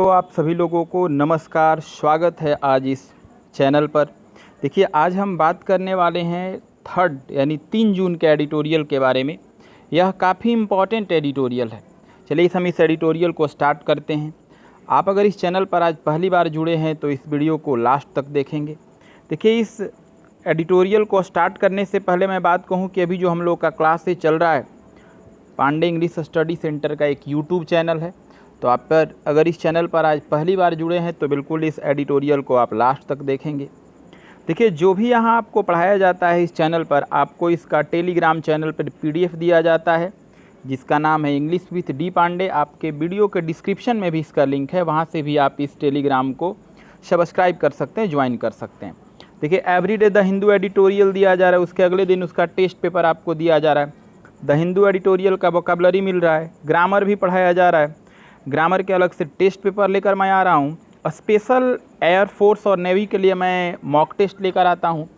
तो आप सभी लोगों को नमस्कार, स्वागत है आज इस चैनल पर। देखिए, आज हम बात करने वाले हैं 3 यानी 3 जून के एडिटोरियल के बारे में। यह काफ़ी इम्पॉर्टेंट एडिटोरियल है। चलिए हम इस एडिटोरियल को स्टार्ट करते हैं। आप अगर इस चैनल पर आज पहली बार जुड़े हैं तो इस वीडियो को लास्ट तक देखेंगे। देखिए, इस एडिटोरियल को स्टार्ट करने से पहले मैं बात कहूँ कि अभी जो हम लोग का क्लास से चल रहा है, पांडे इंग्लिश स्टडी सेंटर का एक यूट्यूब चैनल है। तो आप पर अगर इस चैनल पर आज पहली बार जुड़े हैं तो बिल्कुल इस एडिटोरियल को आप लास्ट तक देखेंगे। देखिए, जो भी यहाँ आपको पढ़ाया जाता है इस चैनल पर, आपको इसका टेलीग्राम चैनल पर PDF दिया जाता है जिसका नाम है इंग्लिश विथ डी पांडे। आपके वीडियो के डिस्क्रिप्शन में भी इसका लिंक है, वहाँ से भी आप इस टेलीग्राम को सब्सक्राइब कर सकते हैं, ज्वाइन कर सकते हैं। देखिए, एवरीडे द हिंदू एडिटोरियल दिया जा रहा है, उसके अगले दिन उसका टेस्ट पेपर आपको दिया जा रहा है। द हिंदू एडिटोरियल का वोकैबुलरी मिल रहा है, ग्रामर भी पढ़ाया जा रहा है। ग्रामर के अलग से टेस्ट पेपर लेकर मैं आ रहा हूँ। स्पेशल एयरफोर्स और नेवी के लिए मैं मॉक टेस्ट लेकर आता हूँ।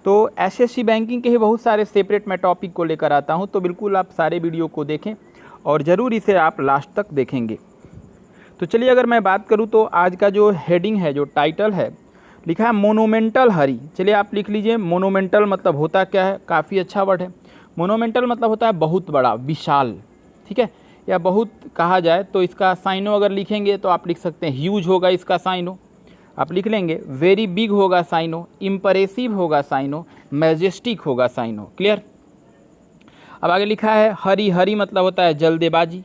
तो SSC बैंकिंग के ही बहुत सारे सेपरेट मैं टॉपिक को लेकर आता हूँ। तो बिल्कुल आप सारे वीडियो को देखें और ज़रूर इसे आप लास्ट तक देखेंगे। तो चलिए, अगर मैं बात करूँ तो आज का जो हेडिंग है, जो टाइटल है, लिखा है मोनूमेंटल हरी। चलिए आप लिख लीजिए, मोनूमेंटल मतलब होता क्या है। काफ़ी अच्छा वर्ड है। मोनूमेंटल मतलब होता है बहुत बड़ा, विशाल, ठीक है, या बहुत कहा जाए तो इसका साइनो अगर लिखेंगे तो आप लिख सकते हैं ह्यूज होगा इसका साइनो, आप लिख लेंगे। वेरी बिग होगा साइनो, इम्प्रेसिव होगा साइनो, मैजेस्टिक होगा साइनो। क्लियर। अब आगे लिखा है हरी। हरी मतलब होता है जल्दबाजी।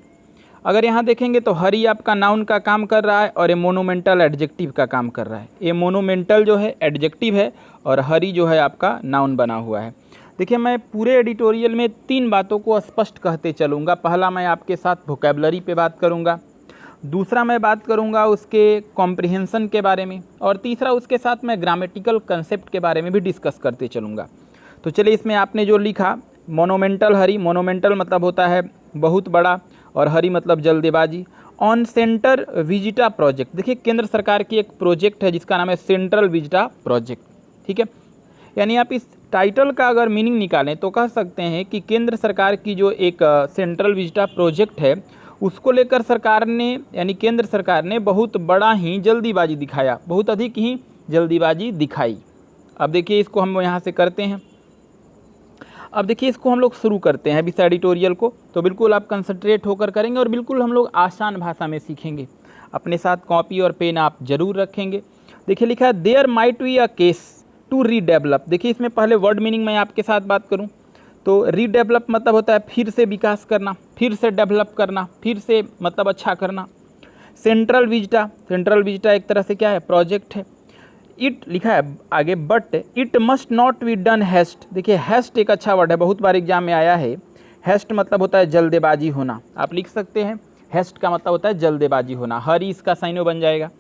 अगर यहाँ देखेंगे तो हरी आपका नाउन का काम कर रहा है और ये मोनूमेंटल एडजेक्टिव का काम कर रहा है। ये मोनूमेंटल जो है एडजेक्टिव है और हरी जो है आपका नाउन बना हुआ है। देखिए, मैं पूरे एडिटोरियल में 3 बातों को स्पष्ट कहते चलूँगा। पहला, मैं आपके साथ वोकैबुलरी पे बात करूँगा। दूसरा, मैं बात करूँगा उसके कॉम्प्रिहेंशन के बारे में। और तीसरा, उसके साथ मैं ग्रामेटिकल कंसेप्ट के बारे में भी डिस्कस करते चलूँगा। तो चलिए, इसमें आपने जो लिखा मोनूमेंटल हरी, मोनूमेंटल मतलब होता है बहुत बड़ा और हरी मतलब जल्दबाजी। On centre Vista project. देखिए, केंद्र सरकार की एक प्रोजेक्ट है जिसका नाम है सेंट्रल विजिटा प्रोजेक्ट, ठीक है। यानी आप इस टाइटल का अगर मीनिंग निकालें तो कह सकते हैं कि केंद्र सरकार की जो एक सेंट्रल विजिटा प्रोजेक्ट है उसको लेकर सरकार ने, यानी केंद्र सरकार ने बहुत बड़ा ही जल्दीबाजी दिखाया, बहुत अधिक ही जल्दीबाजी दिखाई। अब देखिए, इसको हम यहाँ से करते हैं। अब देखिए, इसको हम लोग शुरू करते हैं इस एडिटोरियल को। तो बिल्कुल आप कंसंट्रेट होकर करेंगे और बिल्कुल हम लोग आसान भाषा में सीखेंगे। अपने साथ कॉपी और पेन आप जरूर रखेंगे। देखिए, लिखा है there might be a case to redevelop. देखिए, इसमें पहले वर्ड मीनिंग मैं आपके साथ बात करूं तो रीडेवलप मतलब होता है फिर से विकास करना, फिर से डेवलप करना, फिर से मतलब अच्छा करना। सेंट्रल विजिटा एक तरह से क्या है, प्रोजेक्ट है। इट लिखा है आगे, but it must not be done heist. देखिए, हैस्ट एक अच्छा वर्ड है, बहुत बार एग्जाम में आया है। हैस्ट मतलब होता है जल्दबाजी होना, आप लिख सकते हैं। हैस्ट का मतलब होता है जल्दबाजी होना। हरी इसका साइनो बन जाएगा।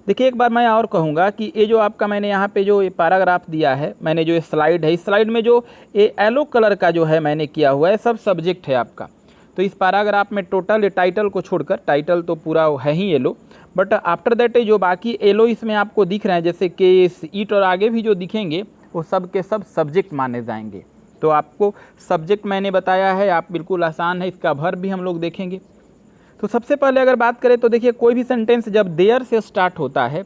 देखिए, एक बार मैं और कहूँगा कि ये जो आपका मैंने यहाँ पे जो ये पैराग्राफ दिया है, मैंने जो ये स्लाइड है, इस स्लाइड में जो ये येलो कलर का जो है मैंने किया हुआ है, सब सब्जेक्ट है आपका। तो इस पैराग्राफ में टोटल ये टाइटल को छोड़कर, टाइटल तो पूरा है ही येलो, बट आफ्टर दैट जो बाकी येलो इसमें आपको दिख रहे हैं, जैसे केस, ईट और आगे भी जो दिखेंगे वो सब के सब सब्जेक्ट माने जाएंगे। तो आपको सब्जेक्ट मैंने बताया है, आप बिल्कुल आसान है। इसका वर्ब भी हम लोग देखेंगे। तो सबसे पहले अगर बात करें तो देखिए, कोई भी सेंटेंस जब देयर से स्टार्ट होता है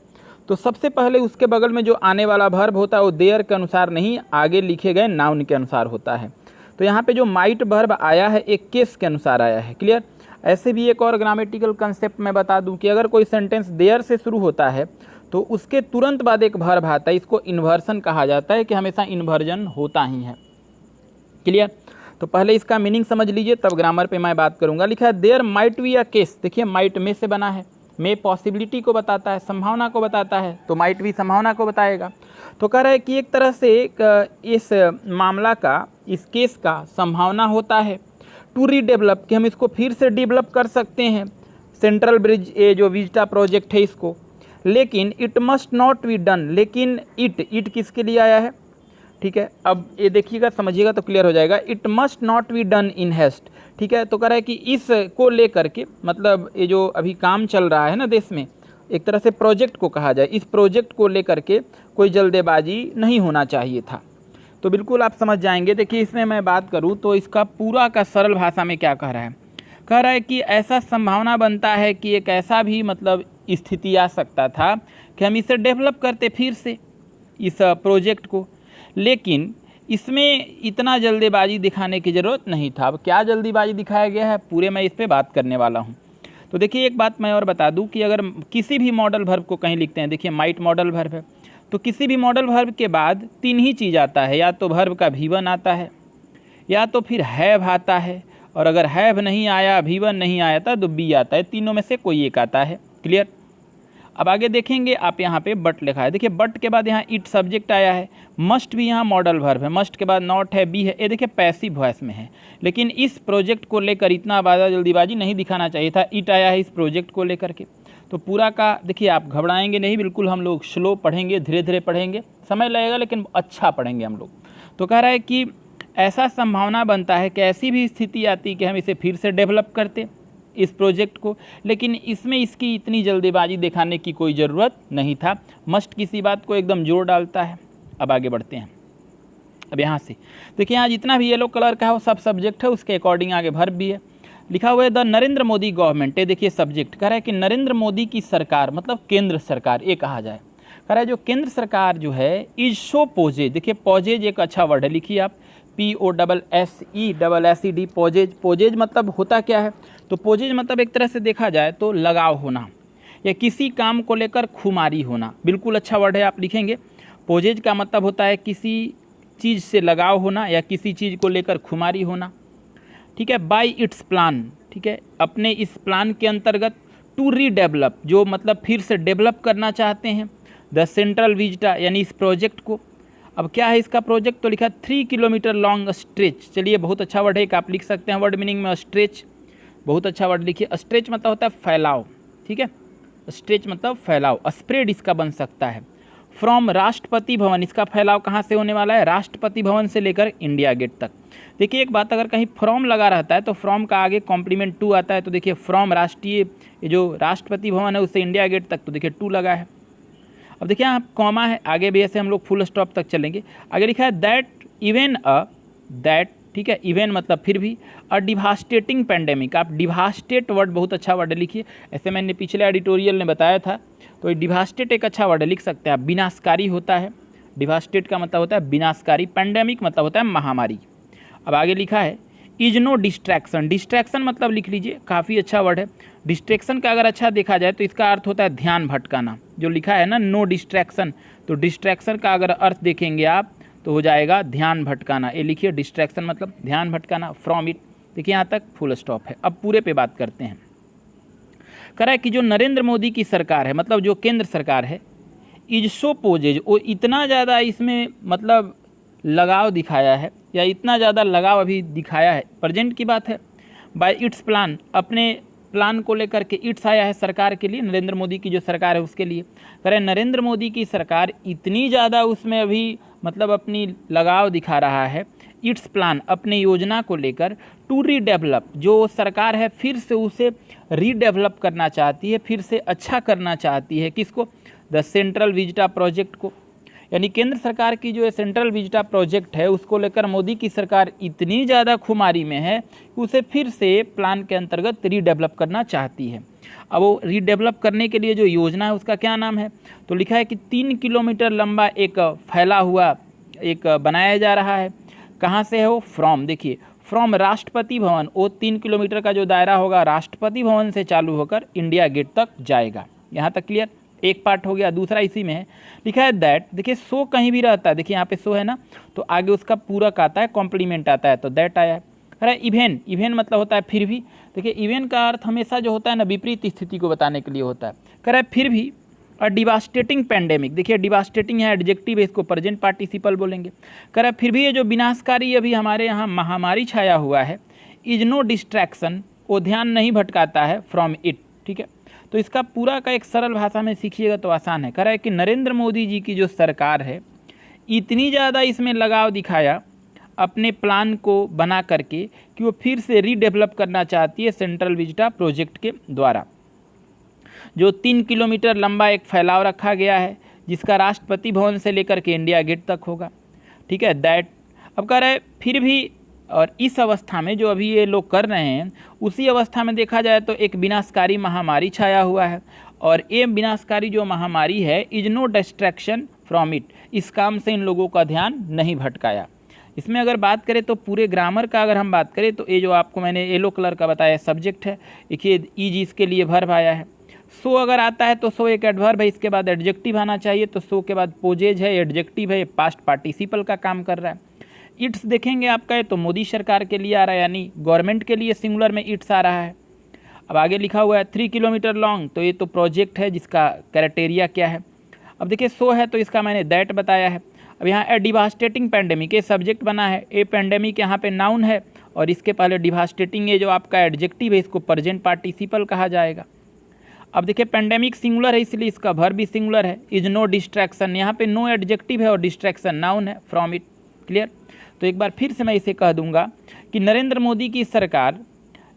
तो सबसे पहले उसके बगल में जो आने वाला वर्ब होता है वो देयर के अनुसार नहीं, आगे लिखे गए नाउन के अनुसार होता है। तो यहाँ पे जो माइट वर्ब आया है एक केस के अनुसार आया है। क्लियर। ऐसे भी एक और ग्रामेटिकल कंसेप्ट मैं बता दूं कि अगर कोई सेंटेंस देयर से शुरू होता है तो उसके तुरंत बाद एक वर्ब आता है, इसको इन्वर्सन कहा जाता है कि हमेशा इन्वर्जन होता ही है। क्लियर। तो पहले इसका मीनिंग समझ लीजिए, तब ग्रामर पे मैं बात करूंगा। लिखा है there might be a case. देखिए, माइट में से बना है, में पॉसिबिलिटी को बताता है, संभावना को बताता है, तो माइट भी संभावना को बताएगा। तो कह रहा है कि एक तरह से इस मामला का, इस केस का संभावना होता है टू रीडेवलप, कि हम इसको फिर से डेवलप कर सकते हैं, सेंट्रल ब्रिज ये जो विजिटा प्रोजेक्ट है इसको। लेकिन it must not be done. लेकिन इट किसके लिए आया है, ठीक है। अब ये देखिएगा, समझिएगा तो क्लियर हो जाएगा। It must not be done in heist, ठीक है। तो कह रहा है कि इस को लेकर के, मतलब ये जो अभी काम चल रहा है ना देश में, एक तरह से प्रोजेक्ट को कहा जाए, इस प्रोजेक्ट को लेकर के कोई जल्दबाजी नहीं होना चाहिए था। तो बिल्कुल आप समझ जाएंगे। देखिए, इसमें मैं बात करूँ तो इसका पूरा का सरल भाषा में क्या कह रहा है, कह रहा है कि ऐसा संभावना बनता है कि एक ऐसा भी मतलब स्थिति आ सकता था कि हम इसे डेवलप करते फिर से इस प्रोजेक्ट को, लेकिन इसमें इतना जल्दीबाजी दिखाने की ज़रूरत नहीं था। अब क्या जल्दीबाजी दिखाया गया है पूरे मैं इस पे बात करने वाला हूँ। तो देखिए एक बात मैं और बता दूं कि अगर किसी भी मॉडल वर्ब को कहीं लिखते हैं, देखिए माइट मॉडल वर्ब है, तो किसी भी मॉडल वर्ब के बाद तीन ही चीज़ आता है, या तो वर्ब का V1 आता है, या तो फिर हैव आता है, और अगर हैव नहीं आया, V1 नहीं आया था तो बी आता है। तीनों में से कोई एक आता है। क्लियर। अब आगे देखेंगे आप यहाँ पे बट लिखा है, देखिए बट के बाद यहाँ इट सब्जेक्ट आया है, मस्ट भी यहाँ मॉडल वर्ब है, मस्ट के बाद नॉट है, बी है, ये देखिए पैसिव वॉइस में है। लेकिन इस प्रोजेक्ट को लेकर इतना ज़्यादा जल्दीबाजी नहीं दिखाना चाहिए था। इट आया है इस प्रोजेक्ट को लेकर के, तो पूरा का देखिए आप घबराएंगे नहीं, बिल्कुल हम लोग स्लो पढ़ेंगे, धीरे धीरे पढ़ेंगे, समय लगेगा लेकिन अच्छा पढ़ेंगे हम लोग। तो कह रहा है कि ऐसा संभावना बनता है कि ऐसी भी स्थिति आती कि हम इसे फिर से डेवलप करते इस प्रोजेक्ट को, लेकिन इसमें इसकी इतनी जल्दीबाजी दिखाने की कोई ज़रूरत नहीं था। मस्ट किसी बात को एकदम जोर डालता है। अब आगे बढ़ते हैं। अब यहाँ से देखिए, यहाँ जितना भी येलो कलर का है वो सब सब्जेक्ट है, उसके अकॉर्डिंग आगे वर्ब भी है। लिखा हुआ है द नरेंद्र मोदी गवर्नमेंट, ये देखिए सब्जेक्ट कह रहा है कि नरेंद्र मोदी की सरकार, मतलब केंद्र सरकार ये कहा जाए। कह रहा है जो केंद्र सरकार जो है इज सो पोजेज, देखिए पोजेज एक अच्छा वर्ड है, लिखिए आप POSSED पोजेज। पोजेज मतलब होता क्या है, तो पोजेज मतलब एक तरह से देखा जाए तो लगाव होना या किसी काम को लेकर खुमारी होना, बिल्कुल अच्छा वर्ड है, आप लिखेंगे। पोजेज का मतलब होता है किसी चीज़ से लगाव होना या किसी चीज़ को लेकर खुमारी होना। ठीक है। बाय इट्स प्लान, ठीक है, अपने इस प्लान के अंतर्गत। टू रीडेवलप, जो मतलब फिर से डेवलप करना चाहते हैं। द सेंट्रल विजिटा, यानी इस प्रोजेक्ट को। अब क्या है इसका प्रोजेक्ट, तो लिखा 3 किलोमीटर लॉन्ग स्ट्रेच। चलिए बहुत अच्छा वर्ड है, एक आप लिख सकते हैं वर्ड मीनिंग में स्ट्रेच, बहुत अच्छा वर्ड लिखिए। स्ट्रेच मतलब होता है फैलाव, ठीक है, स्ट्रेच मतलब फैलाव। स्प्रेड इसका बन सकता है। फ्रॉम राष्ट्रपति भवन, इसका फैलाव कहाँ से होने वाला है, राष्ट्रपति भवन से लेकर इंडिया गेट तक। देखिए एक बात, अगर कहीं फ्रॉम लगा रहता है तो फ्रॉम का आगे कॉम्प्लीमेंट टू आता है, तो देखिए फ्रॉम राष्ट्रीय जो राष्ट्रपति भवन है उससे इंडिया गेट तक, तो देखिए टू लगा है। अब देखिए यहाँ कॉमा है, आगे भी ऐसे हम लोग फुल स्टॉप तक चलेंगे। आगे लिखा है दैट इवन दैट, ठीक है, इवन मतलब फिर भी, अ डिवास्टेटिंग पैंडेमिक। आप डिवास्टेट वर्ड बहुत अच्छा वर्ड लिखिए, ऐसे मैंने पिछले एडिटोरियल में बताया था, तो डिवास्टेट एक अच्छा वर्ड लिख सकते हैं आप। विनाशकारी होता है, डिवास्टेट का मतलब होता है विनाशकारी, पैंडेमिक मतलब होता है महामारी। अब आगे लिखा है इज नो डिस्ट्रैक्शन। डिस्ट्रैक्शन मतलब लिख लीजिए, काफ़ी अच्छा वर्ड है। डिस्ट्रैक्शन का अगर अच्छा देखा जाए तो इसका अर्थ होता है ध्यान भटकाना, जो लिखा है ना नो डिस्ट्रैक्शन, तो डिस्ट्रैक्शन का अगर अर्थ देखेंगे आप तो हो जाएगा ध्यान भटकाना। ये लिखिए डिस्ट्रैक्शन मतलब ध्यान भटकाना। फ्रॉम इट, देखिए यहाँ तक फुल स्टॉप है। अब पूरे पे बात करते हैं। कह रहा है कि जो नरेंद्र मोदी की सरकार है, मतलब जो केंद्र सरकार है, इज सो पोजेज, वो इतना ज़्यादा इसमें मतलब लगाव दिखाया है, या इतना ज़्यादा लगाव अभी दिखाया है, प्रेजेंट की बात है। बाय इट्स प्लान, अपने प्लान को लेकर के इट्स आया है सरकार के लिए, नरेंद्र मोदी की जो सरकार है उसके लिए। कह रहे नरेंद्र मोदी की सरकार इतनी ज़्यादा उसमें अभी मतलब अपनी लगाव दिखा रहा है, इट्स प्लान अपने योजना को लेकर, टू रीडेवलप, जो सरकार है फिर से उसे रीडेवलप करना चाहती है, फिर से अच्छा करना चाहती है। किसको, द सेंट्रल विजिटा प्रोजेक्ट को, यानी केंद्र सरकार की जो सेंट्रल विजिटा प्रोजेक्ट है उसको लेकर मोदी की सरकार इतनी ज़्यादा खुमारी में है कि उसे फिर से प्लान के अंतर्गत रीडेवलप करना चाहती है। अब वो रीडेवलप करने के लिए जो योजना है उसका क्या नाम है, तो लिखा है कि 3 किलोमीटर लंबा एक फैला हुआ एक बनाया जा रहा है। कहाँ से है वो, फ्रॉम, देखिए फ्रॉम राष्ट्रपति भवन, वो 3 किलोमीटर का जो दायरा होगा राष्ट्रपति भवन से चालू होकर इंडिया गेट तक जाएगा। यहाँ तक क्लियर, एक पार्ट हो गया। दूसरा इसी में है, लिखा है दैट, देखिए सो कहीं भी रहता है, देखिए यहाँ पे सो है ना, तो आगे उसका पूरक आता है, कॉम्प्लीमेंट आता है, तो दैट आया है। कह रहा है इवेन, इवेन मतलब होता है फिर भी, देखिए इवेन का अर्थ हमेशा जो होता है ना विपरीत स्थिति को बताने के लिए होता है। कह रहा है फिर भी, और डिवास्टेटिंग पैंडेमिक, देखिए डिवास्टेटिंग है एडजेक्टिव है, इसको प्रेजेंट पार्टिसिपल बोलेंगे। कह रहा है फिर भी ये जो विनाशकारी अभी हमारे यहाँ महामारी छाया हुआ है, इज नो डिस्ट्रैक्शन, वो ध्यान नहीं भटकाता है, फ्रॉम इट, ठीक है। तो इसका पूरा का एक सरल भाषा में सीखिएगा तो आसान है। कह रहा है कि नरेंद्र मोदी जी की जो सरकार है इतनी ज़्यादा इसमें लगाव दिखाया अपने प्लान को बना करके कि वो फिर से रीडेवलप करना चाहती है सेंट्रल विजिटा प्रोजेक्ट के द्वारा, जो 3 किलोमीटर लंबा एक फैलाव रखा गया है जिसका राष्ट्रपति भवन से लेकर के इंडिया गेट तक होगा, ठीक है, दैट। अब कह रहा है फिर भी और इस अवस्था में जो अभी ये लोग कर रहे हैं, उसी अवस्था में देखा जाए तो एक विनाशकारी महामारी छाया हुआ है, और ये विनाशकारी जो महामारी है is no distraction from it, इस काम से इन लोगों का ध्यान नहीं भटकाया। इसमें अगर बात करें तो पूरे ग्रामर का अगर हम बात करें तो ये जो आपको मैंने येलो कलर का बताया सब्जेक्ट है, देखिए ईज इसके लिए वर्ब आया है। सो अगर आता है तो सो एक एडवर्ब है, इसके बाद एडजेक्टिव आना चाहिए, तो सो के बाद पोजेज है, एडजेक्टिव है, पास्ट पार्टिसिपल का काम कर रहा है। इट्स देखेंगे आपका है तो मोदी सरकार के लिए आ रहा है, यानी गवर्नमेंट के लिए सिंगुलर में इट्स आ रहा है। अब आगे लिखा हुआ है 3 किलोमीटर लॉन्ग, तो ये तो प्रोजेक्ट है जिसका क्राइटेरिया क्या है। अब देखिए सो है तो इसका मैंने दैट बताया है। अब यहाँ ए डिवास्टेटिंग पैंडेमिक ये सब्जेक्ट बना है, ए पैंडेमिक यहाँ पे नाउन है, और इसके पहले डिवास्टेटिंग ये जो आपका एडजेक्टिव है इसको प्रेजेंट पार्टिसिपल कहा जाएगा। अब देखिए पैंडेमिक सिंगुलर है इसलिए इसका वर्ब भी सिंगुलर है। इज नो डिस्ट्रैक्शन, यहाँ पे नो एडजेक्टिव है और डिस्ट्रैक्शन नाउन है, फ्रॉम इट। क्लियर। तो एक बार फिर से मैं इसे कह दूंगा कि नरेंद्र मोदी की सरकार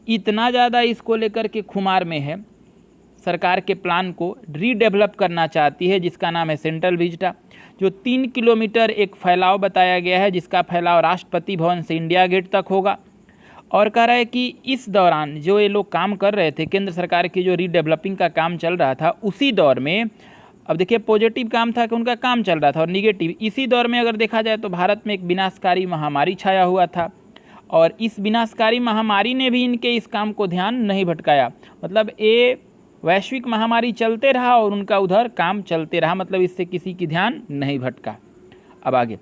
इतना ज़्यादा इसको लेकर के खुमार में है, सरकार के प्लान को रीडेवलप करना चाहती है, जिसका नाम है सेंट्रल विजिटा, जो 3 किलोमीटर एक फैलाव बताया गया है, जिसका फैलाव राष्ट्रपति भवन से इंडिया गेट तक होगा। और कह रहा है कि इस दौरान जो ये लोग काम कर रहे थे, केंद्र सरकार की जो रीडेवलपिंग का काम चल रहा था, उसी दौर में अब देखिए पॉजिटिव काम था कि उनका काम चल रहा था, और निगेटिव इसी दौर में अगर देखा जाए तो भारत में एक विनाशकारी महामारी छाया हुआ था, और इस विनाशकारी महामारी ने भी इनके इस काम को ध्यान नहीं भटकाया। मतलब ये वैश्विक महामारी चलते रहा और उनका उधर काम चलते रहा, मतलब इससे किसी की ध्यान नहीं भटका। अब आगे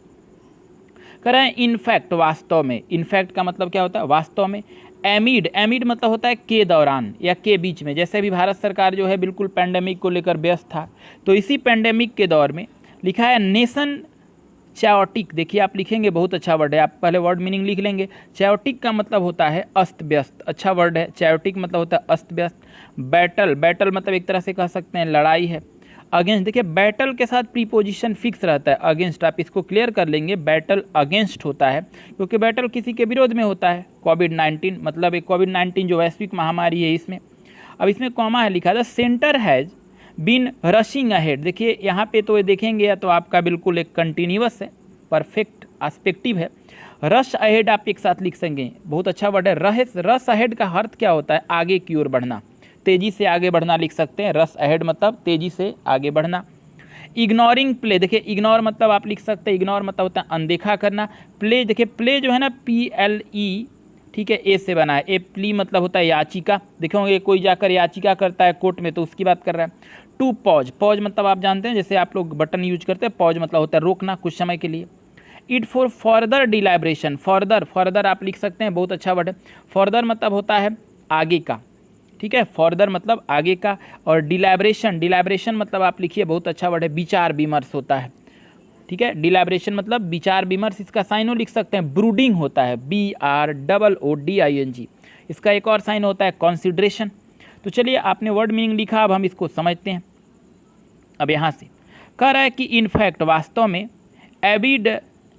कह रहे हैं इनफैक्ट, वास्तव में, इनफैक्ट का मतलब क्या होता है, वास्तव में। एमिड, एमिड मतलब होता है के दौरान या के बीच में। जैसे भी भारत सरकार जो है बिल्कुल पैंडेमिक को लेकर व्यस्त था, तो इसी पैंडेमिक के दौर में लिखा है नेशन चायोटिक। देखिए आप लिखेंगे बहुत अच्छा वर्ड है, आप पहले वर्ड मीनिंग लिख लेंगे। चायोटिक का मतलब होता है अस्त व्यस्त, अच्छा वर्ड है। चायोटिक मतलब होता है अस्त व्यस्त। बैटल, बैटल मतलब एक तरह से कह सकते हैं लड़ाई है। अगेंस्ट, देखिए बैटल के साथ प्रीपोजिशन फिक्स रहता है, अगेंस्ट, आप इसको क्लियर कर लेंगे। बैटल अगेंस्ट होता है क्योंकि बैटल किसी के विरोध में होता है। कोविड-19 मतलब एक कोविड-19 जो वैश्विक महामारी है इसमें। अब इसमें कॉमा है लिखा था, centre has been rushing ahead. देखिए यहाँ पे तो ये देखेंगे या तो आपका बिल्कुल एक कंटिन्यूअस है, परफेक्ट एस्पेक्टिव है। रश अहेड आप एक साथ लिख सकेंगे, बहुत अच्छा वर्ड है। रश अहेड का अर्थ क्या होता है, आगे की ओर बढ़ना, तेजी से आगे बढ़ना लिख सकते हैं। रश अहेड मतलब तेजी से आगे बढ़ना। इग्नोरिंग प्ले, देखिए इग्नोर मतलब आप लिख सकते हैं, इग्नोर मतलब होता है अनदेखा करना। प्ले, देखिए प्ले जो है ना PLE, ठीक है, ए से बना है। ए प्ली मतलब होता है याचिका, देखोगे कोई जाकर याचिका करता है कोर्ट में तो उसकी बात कर रहा है। टू पॉज, पॉज मतलब आप जानते हैं जैसे आप लोग बटन यूज करते हैं, पॉज मतलब होता है रोकना कुछ समय के लिए। It for further deliberation, further, further आप लिख सकते हैं, बहुत अच्छा वर्ड है। फर्दर मतलब होता है आगे का, ठीक है, फर्दर मतलब आगे का। और डिलाइब्रेशन, डिलाइब्रेशन मतलब आप लिखिए, बहुत अच्छा वर्ड है, विचार विमर्श होता है, ठीक है। डिलाइब्रेशन मतलब विचार विमर्श, इसका साइनो लिख सकते हैं, ब्रूडिंग होता है, BROODING। इसका एक और साइन होता है कॉन्सिडरेशन। तो चलिए आपने वर्ड मीनिंग लिखा, अब हम इसको समझते हैं। अब यहाँ से कह रहा है कि इनफैक्ट, वास्तव में, एबिड,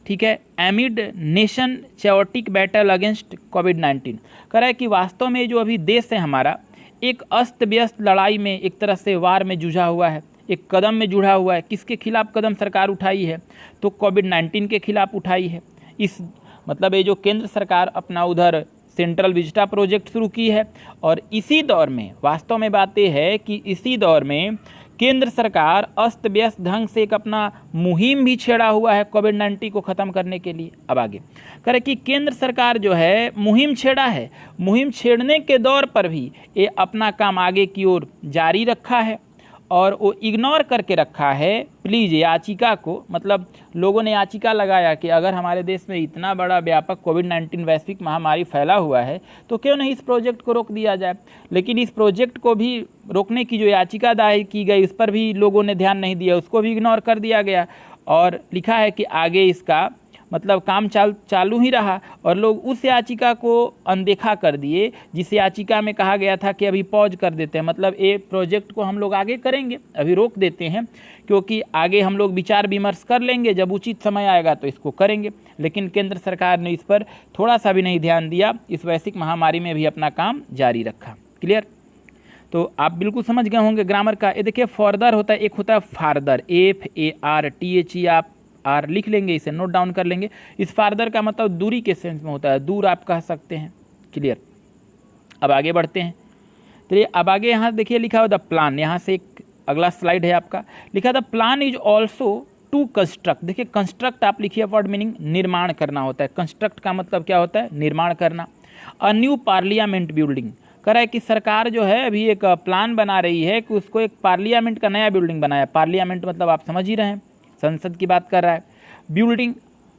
ठीक है, एमिड नेशन चायोटिक बैटल अगेंस्ट कोविड-19, कह रहा है कि वास्तव में जो अभी देश है हमारा एक अस्त व्यस्त लड़ाई में, एक तरह से वार में जुझा हुआ है, एक कदम में जुड़ा हुआ है। किसके खिलाफ कदम सरकार उठाई है, तो कोविड-19 के खिलाफ उठाई है। इस मतलब ये जो केंद्र सरकार अपना उधर सेंट्रल विजिटा प्रोजेक्ट शुरू की है, और इसी दौर में, वास्तव में बात यह है कि इसी दौर में केंद्र सरकार अस्त व्यस्त ढंग से एक अपना मुहिम भी छेड़ा हुआ है कोविड-19 को ख़त्म करने के लिए। अब आगे करें कि केंद्र सरकार जो है मुहिम छेड़ा है, मुहिम छेड़ने के दौर पर भी ये अपना काम आगे की ओर जारी रखा है, और वो इग्नोर करके रखा है प्लीज़ याचिका को। मतलब लोगों ने याचिका लगाया कि अगर हमारे देश में इतना बड़ा व्यापक कोविड-19 वैश्विक महामारी फैला हुआ है तो क्यों नहीं इस प्रोजेक्ट को रोक दिया जाए। लेकिन इस प्रोजेक्ट को भी रोकने की जो याचिका दायर की गई उस पर भी लोगों ने ध्यान नहीं दिया, उसको भी इग्नोर कर दिया गया, और लिखा है कि आगे इसका मतलब काम चालू ही रहा, और लोग उस याचिका को अनदेखा कर दिए जिस याचिका में कहा गया था कि अभी पॉज कर देते हैं, मतलब ये प्रोजेक्ट को हम लोग आगे करेंगे, अभी रोक देते हैं क्योंकि आगे हम लोग विचार विमर्श कर लेंगे, जब उचित समय आएगा तो इसको करेंगे। लेकिन केंद्र सरकार ने इस पर थोड़ा सा भी नहीं ध्यान दिया, इस वैश्विक महामारी में भी अपना काम जारी रखा। क्लियर। तो आप बिल्कुल समझ गए होंगे ग्रामर का। ये देखिए फर्दर होता है, एक होता है फार्दर, FARTHE, आप आर लिख लेंगे, इसे नोट डाउन कर लेंगे। इस फार्दर का मतलब दूरी के सेंस में होता है, दूर आप कह सकते हैं। क्लियर। अब आगे बढ़ते हैं। चलिए अब आगे यहाँ देखिए लिखा हुआ द प्लान, यहाँ से एक अगला स्लाइड है आपका, लिखा the plan is also to construct. देखिए कंस्ट्रक्ट आप लिखिए, वर्ड मीनिंग निर्माण करना होता है। कंस्ट्रक्ट का मतलब क्या होता है? निर्माण करना। अ न्यू पार्लियामेंट बिल्डिंग, कह रहा है कि सरकार जो है अभी एक प्लान बना रही है कि उसको एक पार्लियामेंट का नया बिल्डिंग बनाया। पार्लियामेंट मतलब आप समझ ही रहे हैं, संसद की बात कर रहा है। बिल्डिंग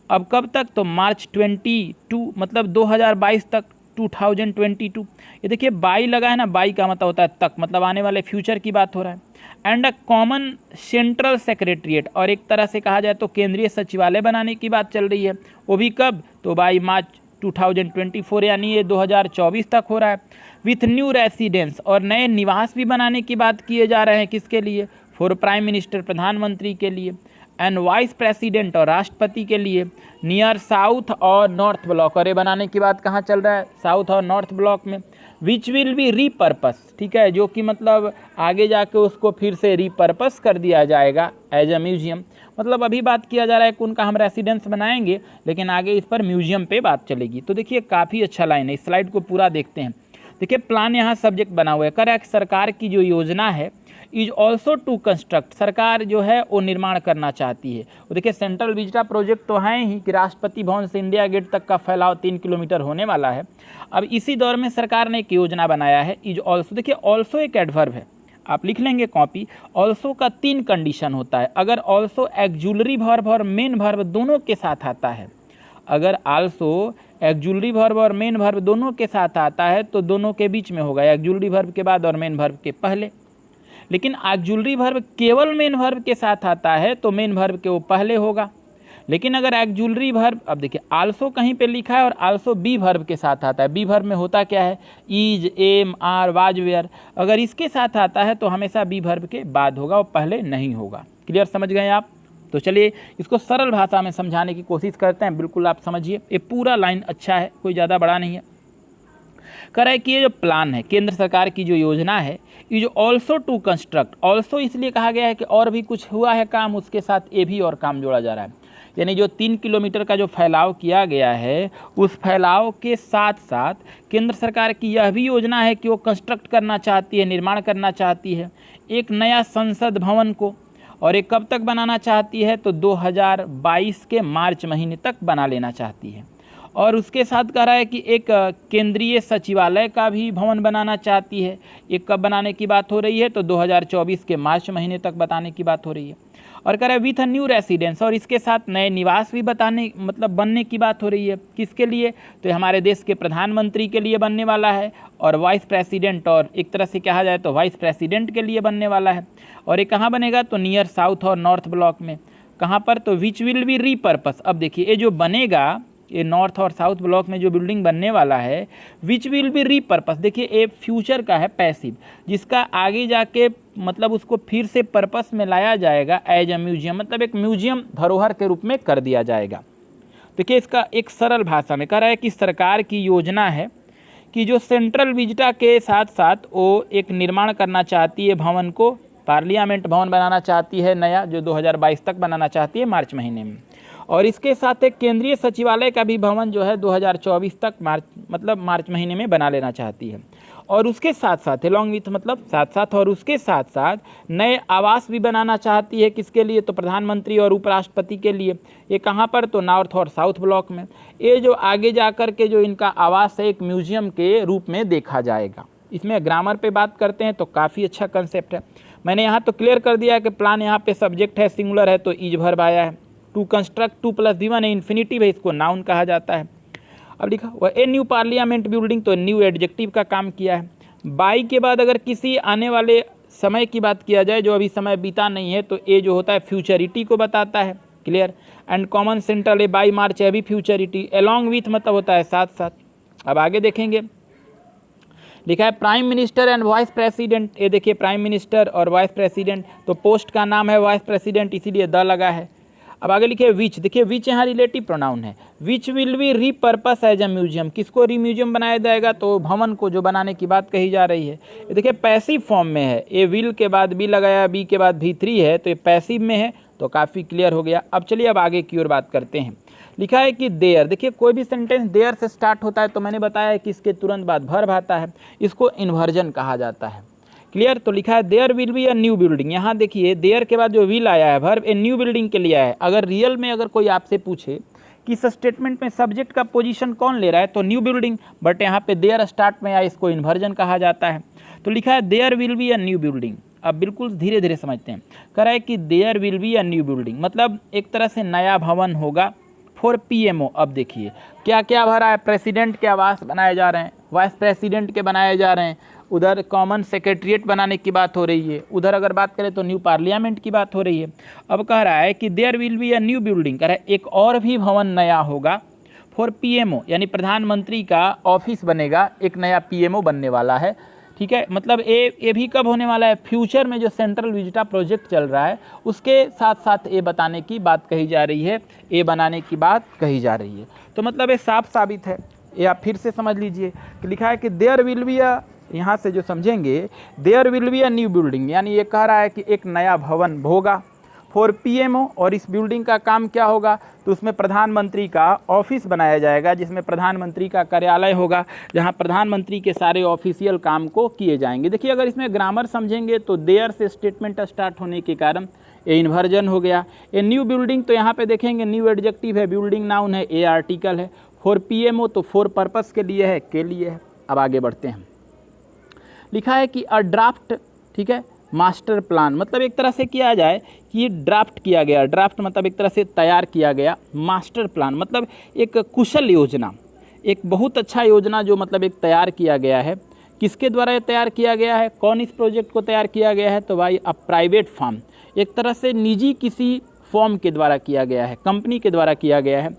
अब कब तक? तो मार्च 22 मतलब 2022 तक, 2022। ये देखिए बाई लगा है ना, बाई का मतलब होता है तक, मतलब आने वाले फ्यूचर की बात हो रहा है। And a common central secretariat, और एक तरह से कहा जाए तो केंद्रीय सचिवालय बनाने की बात चल रही है। वो भी कब? तो बाई मार्च 2024, यानी ये 2024 तक हो रहा है। विथ न्यू रेसिडेंस, और नए निवास भी बनाने की बात किए जा रहे हैं। किसके लिए? फॉर प्राइम मिनिस्टर, प्रधानमंत्री के लिए। एंड वाइस प्रेसिडेंट, और राष्ट्रपति के लिए। नियर साउथ और नॉर्थ ब्लॉक, और ये बनाने की बात कहाँ चल रहा है? साउथ और नॉर्थ ब्लॉक में। विच विल बी रीपर्पस, ठीक है, जो कि मतलब आगे जाके उसको फिर से रीपर्पस कर दिया जाएगा एज अ म्यूजियम। मतलब अभी बात किया जा रहा है कि उनका हम रेसिडेंस बनाएंगे, लेकिन आगे इस पर म्यूजियम पे बात चलेगी। तो देखिए काफ़ी अच्छा लाइन है, इस स्लाइड को पूरा देखते हैं। देखिए प्लान यहाँ सब्जेक्ट बना हुआ है, कह रहा है कि सरकार की जो योजना है इज ऑल्सो टू कंस्ट्रक्ट, सरकार जो है वो निर्माण करना चाहती है। वो देखिए सेंट्रल विजिटा प्रोजेक्ट तो है ही कि राष्ट्रपति भवन से इंडिया गेट तक का फैलाव 3 किलोमीटर होने वाला है। अब इसी दौर में सरकार ने एक योजना बनाया है, इज ऑल्सो। देखिए ऑल्सो एक एडवर्ब है, आप लिख लेंगे कॉपी। ऑल्सो का 3 कंडीशन होता है। अगर ऑल्सो एक्जुलरी वर्ब और मेन वर्ब दोनों के साथ आता है, अगर आल्सो एक्जुलरी वर्ब और मेन वर्ब दोनों के साथ आता है तो दोनों के बीच में होगा, एक्जुलरी वर्ब के बाद और मेन वर्ब के पहले। लेकिन एक्जुलरी वर्ब केवल मेन वर्ब के साथ आता है तो मेन वर्ब के वो पहले होगा। लेकिन अगर एक्जुलरी वर्ब, अब देखिए आल्सो कहीं पे लिखा है और आल्सो बी वर्ब के साथ आता है। बी वर्ब में होता क्या है? Is, am, are, was, were. अगर इसके साथ आता है तो हमेशा बी वर्ब के बाद होगा, वो पहले नहीं होगा। क्लियर, समझ गए आप? तो चलिए इसको सरल भाषा में समझाने की कोशिश करते हैं, बिल्कुल आप समझिए। ये पूरा लाइन अच्छा है, कोई ज़्यादा बड़ा नहीं है। कह रहा है कि ये जो प्लान है, केंद्र सरकार की जो योजना है, ये जो ऑल्सो टू कंस्ट्रक्ट, ऑल्सो इसलिए कहा गया है कि और भी कुछ हुआ है काम, उसके साथ ये भी और काम जोड़ा जा रहा है। यानी जो 3 किलोमीटर का जो फैलाव किया गया है, उस फैलाव के साथ साथ केंद्र सरकार की यह भी योजना है कि वो कंस्ट्रक्ट करना चाहती है, निर्माण करना चाहती है एक नया संसद भवन को। और ये कब तक बनाना चाहती है? तो 2022 के मार्च महीने तक बना लेना चाहती है। और उसके साथ कह रहा है कि एक केंद्रीय सचिवालय का भी भवन बनाना चाहती है। ये कब बनाने की बात हो रही है? तो 2024 के मार्च महीने तक बताने की बात हो रही है। और कह रहा है विथ अ न्यू रेसिडेंस, और इसके साथ नए निवास भी बनने की बात हो रही है। किसके लिए? तो हमारे देश के प्रधानमंत्री के लिए बनने वाला है, और वाइस प्रेसिडेंट, और एक तरह से कहा जाए तो वाइस प्रेसिडेंट के लिए बनने वाला है। और ये कहाँ बनेगा? तो नियर साउथ और नॉर्थ ब्लॉक में। कहाँ पर? तो विच विल बी रीपर्पस। अब देखिए ये जो बनेगा, ये नॉर्थ और साउथ ब्लॉक में जो बिल्डिंग बनने वाला है, विच विल बी रीपर्पस, देखिए ये फ्यूचर का है, पैसिव, जिसका आगे जाके मतलब उसको फिर से पर्पस में लाया जाएगा एज अ म्यूजियम, मतलब एक म्यूजियम धरोहर के रूप में कर दिया जाएगा। देखिए इसका एक सरल भाषा में कह रहा है कि सरकार की योजना है कि जो सेंट्रल विजिटा के साथ साथ वो एक निर्माण करना चाहती है भवन को, पार्लियामेंट भवन बनाना चाहती है नया, जो 2022 तक बनाना चाहती है मार्च महीने में। और इसके साथ एक केंद्रीय सचिवालय का भी भवन जो है 2024 तक मार्च महीने में बना लेना चाहती है। और उसके साथ साथ अलॉन्ग विथ मतलब साथ साथ, और उसके साथ साथ नए आवास भी बनाना चाहती है। किसके लिए? तो प्रधानमंत्री और उपराष्ट्रपति के लिए। ये कहाँ पर? तो नॉर्थ और साउथ ब्लॉक में। ये जो आगे जा कर के जो इनका आवास है एक म्यूजियम के रूप में देखा जाएगा। इसमें ग्रामर पे बात करते हैं तो काफ़ी अच्छा कंसेप्ट है। मैंने यहाँ तो क्लियर कर दिया है कि प्लान यहाँ पे सब्जेक्ट है, सिंगुलर है तो इज वर्ब आया है। टू कंस्ट्रक्ट 2 + V1 है, इन्फिनिटिव है, इसको नाउन कहा जाता है। अब लिखा हुआ ए न्यू पार्लियामेंट बिल्डिंग, तो न्यू एडजेक्टिव का काम किया है। बाई के बाद अगर किसी आने वाले समय की बात किया जाए जो अभी समय बीता नहीं है, तो ए जो होता है फ्यूचरिटी को बताता है। Clear. And common central A by मार्च है भी फ्यूचरिटी। अलॉन्ग विथ मतलब होता है साथ साथ। अब आगे देखेंगे, लिखा है prime minister and vice president. ये देखिए प्राइम मिनिस्टर और वाइस प्रेसिडेंट, तो पोस्ट का नाम है वाइस प्रेसिडेंट, इसीलिए द लगा है। अब आगे लिखिए विच, देखिए विच यहाँ रिलेटिव प्रोनाउन है। Which will be repurpose as a museum, किसको री म्यूजियम बनाया जाएगा? तो भवन को जो बनाने की बात कही जा रही है। ये देखिए पैसिव फॉर्म में है, ए विल के बाद बी लगाया, बी के बाद V3 है, तो ये पैसिव में है, तो काफ़ी क्लियर हो गया। अब चलिए अब आगे की ओर बात करते हैं। लिखा है कि देयर, देखिए कोई भी सेंटेंस देयर से स्टार्ट होता है तो मैंने बताया है कि इसके तुरंत बाद वर्ब आता है, इसको इन्वर्जन कहा जाता है। क्लियर। तो लिखा है there will be a new building. यहाँ देखिए देयर के बाद जो विल आया है वर्ब ए न्यू बिल्डिंग के लिए आया है। अगर रियल में अगर कोई आपसे पूछे कि इस स्टेटमेंट में सब्जेक्ट का पोजीशन कौन ले रहा है तो न्यू बिल्डिंग, बट यहाँ पे देयर स्टार्ट में आया, इसको इन्वर्जन कहा जाता है। तो लिखा है there will be a new building. अब बिल्कुल धीरे धीरे समझते हैं। कह रहा है कि there will be a new building मतलब एक तरह से नया भवन होगा फॉर पीएमओ। अब देखिए क्या क्या भरा है, प्रेसिडेंट के आवास बनाए जा रहे हैं, वाइस प्रेसिडेंट के बनाए जा रहे हैं, उधर कॉमन सेक्रेटरीट बनाने की बात हो रही है, उधर अगर बात करें तो न्यू पार्लियामेंट की बात हो रही है। अब कह रहा है कि there will be a new building, कह रहा है एक और भी भवन नया होगा फॉर पीएमओ, यानी प्रधानमंत्री का ऑफिस बनेगा, एक नया पीएमओ बनने वाला है। ठीक है, मतलब ये भी कब होने वाला है, फ्यूचर में जो सेंट्रल विजिटा प्रोजेक्ट चल रहा है उसके साथ साथ ये बताने की बात कही जा रही है, ये बनाने की बात कही जा रही है। तो मतलब ये साफ साबित है, ये आप फिर से समझ लीजिए कि लिखा है कि देयर विल बी अ, यहाँ से जो समझेंगे there will be a new building, यानी ये कह रहा है कि एक नया भवन होगा फॉर पीएमओ, और इस बिल्डिंग का काम क्या होगा तो उसमें प्रधानमंत्री का ऑफिस बनाया जाएगा, जिसमें प्रधानमंत्री का कार्यालय होगा, जहां प्रधानमंत्री के सारे ऑफिशियल काम को किए जाएंगे। देखिए अगर इसमें ग्रामर समझेंगे तो देयर से स्टेटमेंट स्टार्ट होने के कारण ए इन्वर्जन हो गया। ए न्यू बिल्डिंग तो यहाँ पे देखेंगे न्यू एडजेक्टिव है, बिल्डिंग नाउन है, ए आर्टिकल है, फॉर पीएमओ तो फॉर पर्पस के लिए है, के लिए है। अब आगे बढ़ते हैं। लिखा है कि अ ड्राफ्ट, ठीक है, मास्टर प्लान मतलब एक तरह से किया जाए कि ये ड्राफ्ट किया गया, ड्राफ्ट मतलब एक तरह से तैयार किया गया, मास्टर प्लान मतलब एक कुशल योजना, एक बहुत अच्छा योजना जो मतलब एक तैयार किया गया है। किसके द्वारा ये तैयार किया गया है, कौन इस प्रोजेक्ट को तैयार किया गया है, तो भाई अ प्राइवेट फर्म, एक तरह से निजी किसी फर्म के द्वारा किया गया है, कंपनी के द्वारा किया गया है।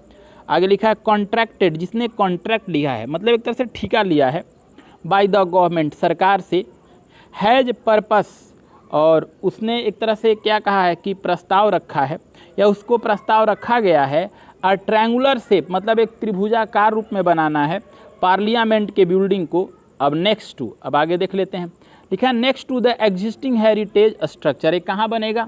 आगे लिखा है कॉन्ट्रैक्टेड, जिसने कॉन्ट्रैक्ट लिया है मतलब एक तरह से ठेका लिया है, बाय द गवर्नमेंट, सरकार से, हैज पर्पस, और उसने एक तरह से क्या कहा है कि प्रस्ताव रखा है या उसको प्रस्ताव रखा गया है अ ट्रायंगुलर शेप मतलब एक त्रिभुजाकार रूप में बनाना है पार्लियामेंट के बिल्डिंग को। अब नेक्स्ट टू, अब आगे देख लेते हैं। लिखा है next to the existing heritage structure, ये कहाँ बनेगा,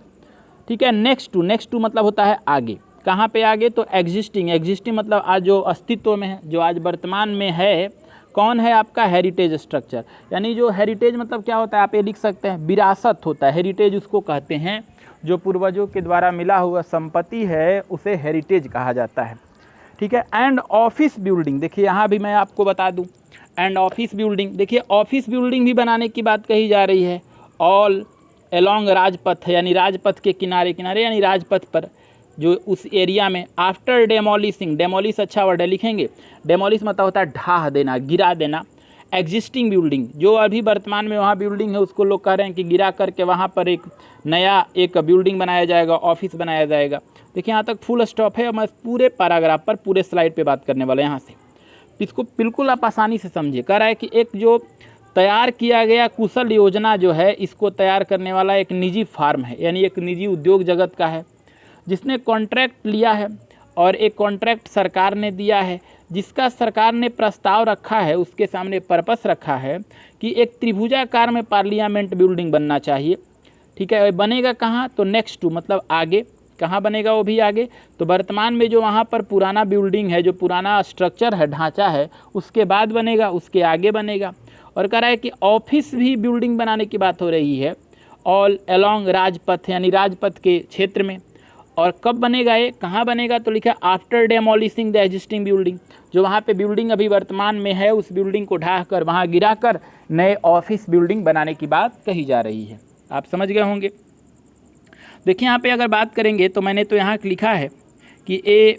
ठीक है, नेक्स्ट टू मतलब होता है आगे, कहाँ पे आगे, तो एग्जिस्टिंग, एग्जिस्टिंग मतलब आज जो अस्तित्व में है, जो आज वर्तमान में है, कौन है आपका हेरिटेज स्ट्रक्चर, यानी जो हेरिटेज मतलब क्या होता है आप ये लिख सकते हैं, विरासत होता है, हेरिटेज उसको कहते हैं, जो पूर्वजों के द्वारा मिला हुआ संपत्ति है उसे हेरिटेज कहा जाता है। ठीक है, एंड ऑफिस बिल्डिंग, देखिए यहाँ भी मैं आपको बता दूँ, एंड ऑफिस बिल्डिंग, देखिए ऑफिस बिल्डिंग भी बनाने की बात कही जा रही है, ऑल एलोंग राजपथ, यानी राजपथ के किनारे किनारे, यानी राजपथ पर जो उस एरिया में, आफ्टर डेमोलिशिंग, डेमोलिश अच्छा वर्ड है, लिखेंगे, डेमोलिश मतलब होता है ढाह देना, गिरा देना, एग्जिस्टिंग बिल्डिंग, जो अभी वर्तमान में वहाँ बिल्डिंग है उसको लोग कह रहे हैं कि गिरा करके वहाँ पर एक नया एक बिल्डिंग बनाया जाएगा, ऑफिस बनाया जाएगा। देखिए यहाँ तक फुल स्टॉप है, मैं पूरे पैराग्राफ पर पूरे स्लाइड पे बात करने वाला यहाँ से, इसको बिल्कुल आप आसानी से समझिए। कह रहा है कि एक जो तैयार किया गया कुशल योजना जो है, इसको तैयार करने वाला एक निजी फार्म है, यानी एक निजी उद्योग जगत का है, जिसने कॉन्ट्रैक्ट लिया है और एक कॉन्ट्रैक्ट सरकार ने दिया है, जिसका सरकार ने प्रस्ताव रखा है, उसके सामने पर्पस रखा है कि एक त्रिभुजाकार में पार्लियामेंट बिल्डिंग बनना चाहिए। ठीक है, बनेगा कहाँ, तो नेक्स्ट टू मतलब आगे, कहाँ बनेगा वो भी आगे, तो वर्तमान में जो वहाँ पर पुराना बिल्डिंग है, जो पुराना स्ट्रक्चर है, ढांचा है, उसके बाद बनेगा, उसके आगे बनेगा। और कह रहा है कि ऑफिस भी बिल्डिंग बनाने की बात हो रही है, ऑल अलोंग राजपथ, यानी राजपथ के क्षेत्र में। और कब बनेगा ये, कहाँ बनेगा, तो लिखा आफ्टर डेमोलिशिंग द एग्जिस्टिंग बिल्डिंग, जो वहाँ पे बिल्डिंग अभी वर्तमान में है उस बिल्डिंग को ढाह कर वहाँ गिरा कर नए ऑफिस बिल्डिंग बनाने की बात कही जा रही है। आप समझ गए होंगे। देखिए यहाँ पे अगर बात करेंगे तो मैंने तो यहाँ लिखा है कि ए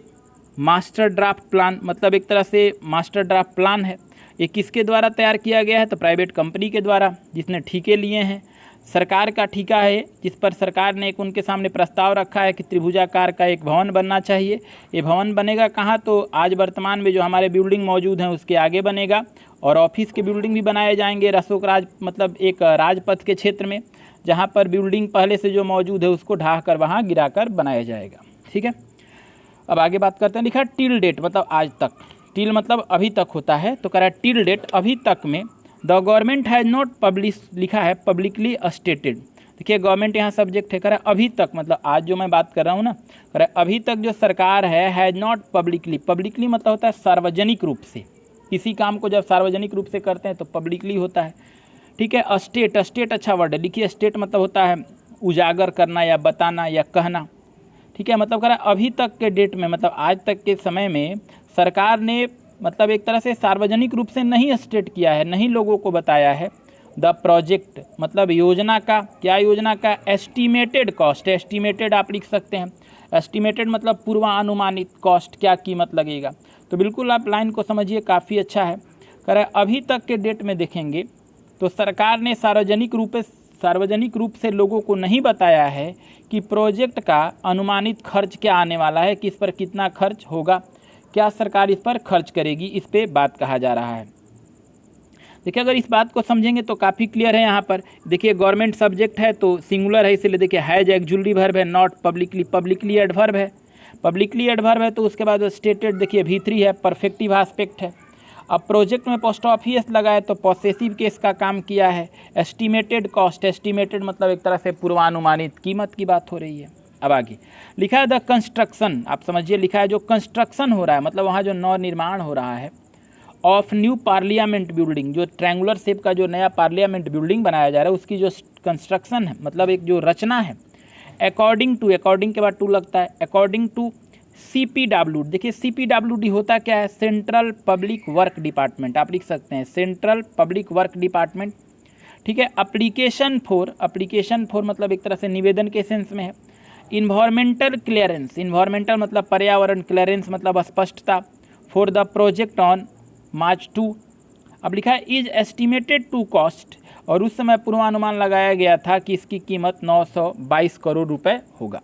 मास्टर ड्राफ्ट प्लान, मतलब एक तरह से मास्टर ड्राफ्ट प्लान है, ये किसके द्वारा तैयार किया गया है, तो प्राइवेट कंपनी के द्वारा, जिसने ठीके लिए हैं, सरकार का ठीका है, जिस पर सरकार ने एक उनके सामने प्रस्ताव रखा है कि त्रिभुजाकार का एक भवन बनना चाहिए। ये भवन बनेगा कहाँ, तो आज वर्तमान में जो हमारे बिल्डिंग मौजूद हैं उसके आगे बनेगा, और ऑफिस के बिल्डिंग भी बनाए जाएंगे अशोक राज, मतलब एक राजपथ के क्षेत्र में, जहाँ पर बिल्डिंग पहले से जो मौजूद है उसको ढाह कर वहाँ गिरा कर बनाया जाएगा। ठीक है, अब आगे बात करते हैं। लिखा टिल डेट मतलब आज तक, टिल मतलब अभी तक होता है, तो कह रहा है टिल डेट अभी तक में the government has not publish, लिखा है पब्लिकली स्टेटेड, देखिए गवर्नमेंट यहाँ सब्जेक्ट है, कह रहा है अभी तक, मतलब आज जो मैं बात कर रहा हूँ ना, कह रहा है अभी तक जो सरकार हैज़ नॉट पब्लिकली मतलब होता है सार्वजनिक रूप से, किसी काम को जब सार्वजनिक रूप से करते हैं तो पब्लिकली होता है, ठीक है। स्टेट अच्छा वर्ड है, लिखिए स्टेट मतलब होता है उजागर करना या बताना या कहना, ठीक है। मतलब कह रहा है अभी तक के डेट में, मतलब आज तक के समय में सरकार ने मतलब एक तरह से सार्वजनिक रूप से नहीं स्टेट किया है, नहीं लोगों को बताया है द प्रोजेक्ट, मतलब योजना का, क्या योजना का, एस्टिमेटेड कॉस्ट, एस्टिमेटेड आप लिख सकते हैं, एस्टिमेटेड मतलब पूर्वानुमानित कॉस्ट, क्या कीमत लगेगा। तो बिल्कुल आप लाइन को समझिए, काफ़ी अच्छा है। कह रहे अभी तक के डेट में देखेंगे तो सरकार ने सार्वजनिक रूप से लोगों को नहीं बताया है कि प्रोजेक्ट का अनुमानित खर्च क्या आने वाला है, किस पर कितना खर्च होगा, क्या सरकार इस पर खर्च करेगी, इस पे बात कहा जा रहा है। देखिए अगर इस बात को समझेंगे तो काफ़ी क्लियर है। यहाँ पर देखिए गवर्नमेंट सब्जेक्ट है तो सिंगुलर है, इसलिए देखिए हैज एक्जुलरी वर्ब है, नॉट पब्लिकली एडवर्ब है, पब्लिकली एडवर्ब है तो उसके बाद स्टेटेड देखिए V3 है, परफेक्टिव एस्पेक्ट है। अब प्रोजेक्ट में पोस्ट ऑफिस लगा है तो पॉसेसिव केस का काम किया है। एस्टिमेटेड कॉस्ट, एस्टिमेटेड मतलब एक तरह से पूर्वानुमानित कीमत की बात हो रही है। अब आगे लिखा है द कंस्ट्रक्शन, आप समझिए लिखा है जो कंस्ट्रक्शन हो रहा है, मतलब वहाँ जो नव निर्माण हो रहा है ऑफ न्यू पार्लियामेंट बिल्डिंग, जो ट्रायंगुलर शेप का जो नया पार्लियामेंट बिल्डिंग बनाया जा रहा है उसकी जो कंस्ट्रक्शन है, मतलब एक जो रचना है, अकॉर्डिंग के बाद टू लगता है, अकॉर्डिंग टू CPWD। देखिए CPWD होता क्या है, सेंट्रल पब्लिक वर्क डिपार्टमेंट, आप लिख सकते हैं सेंट्रल पब्लिक वर्क डिपार्टमेंट, ठीक है। एप्लीकेशन फॉर मतलब एक तरह से निवेदन के सेंस में है। इन्वायरमेंटल क्लियरेंस, इन्वायरमेंटल मतलब पर्यावरण, क्लियरेंस मतलब स्पष्टता, for the project on March 2। अब लिखा है इज एस्टिमेटेड टू कॉस्ट, और उस समय पूर्वानुमान लगाया गया था कि इसकी कीमत 922 करोड़ रुपए होगा।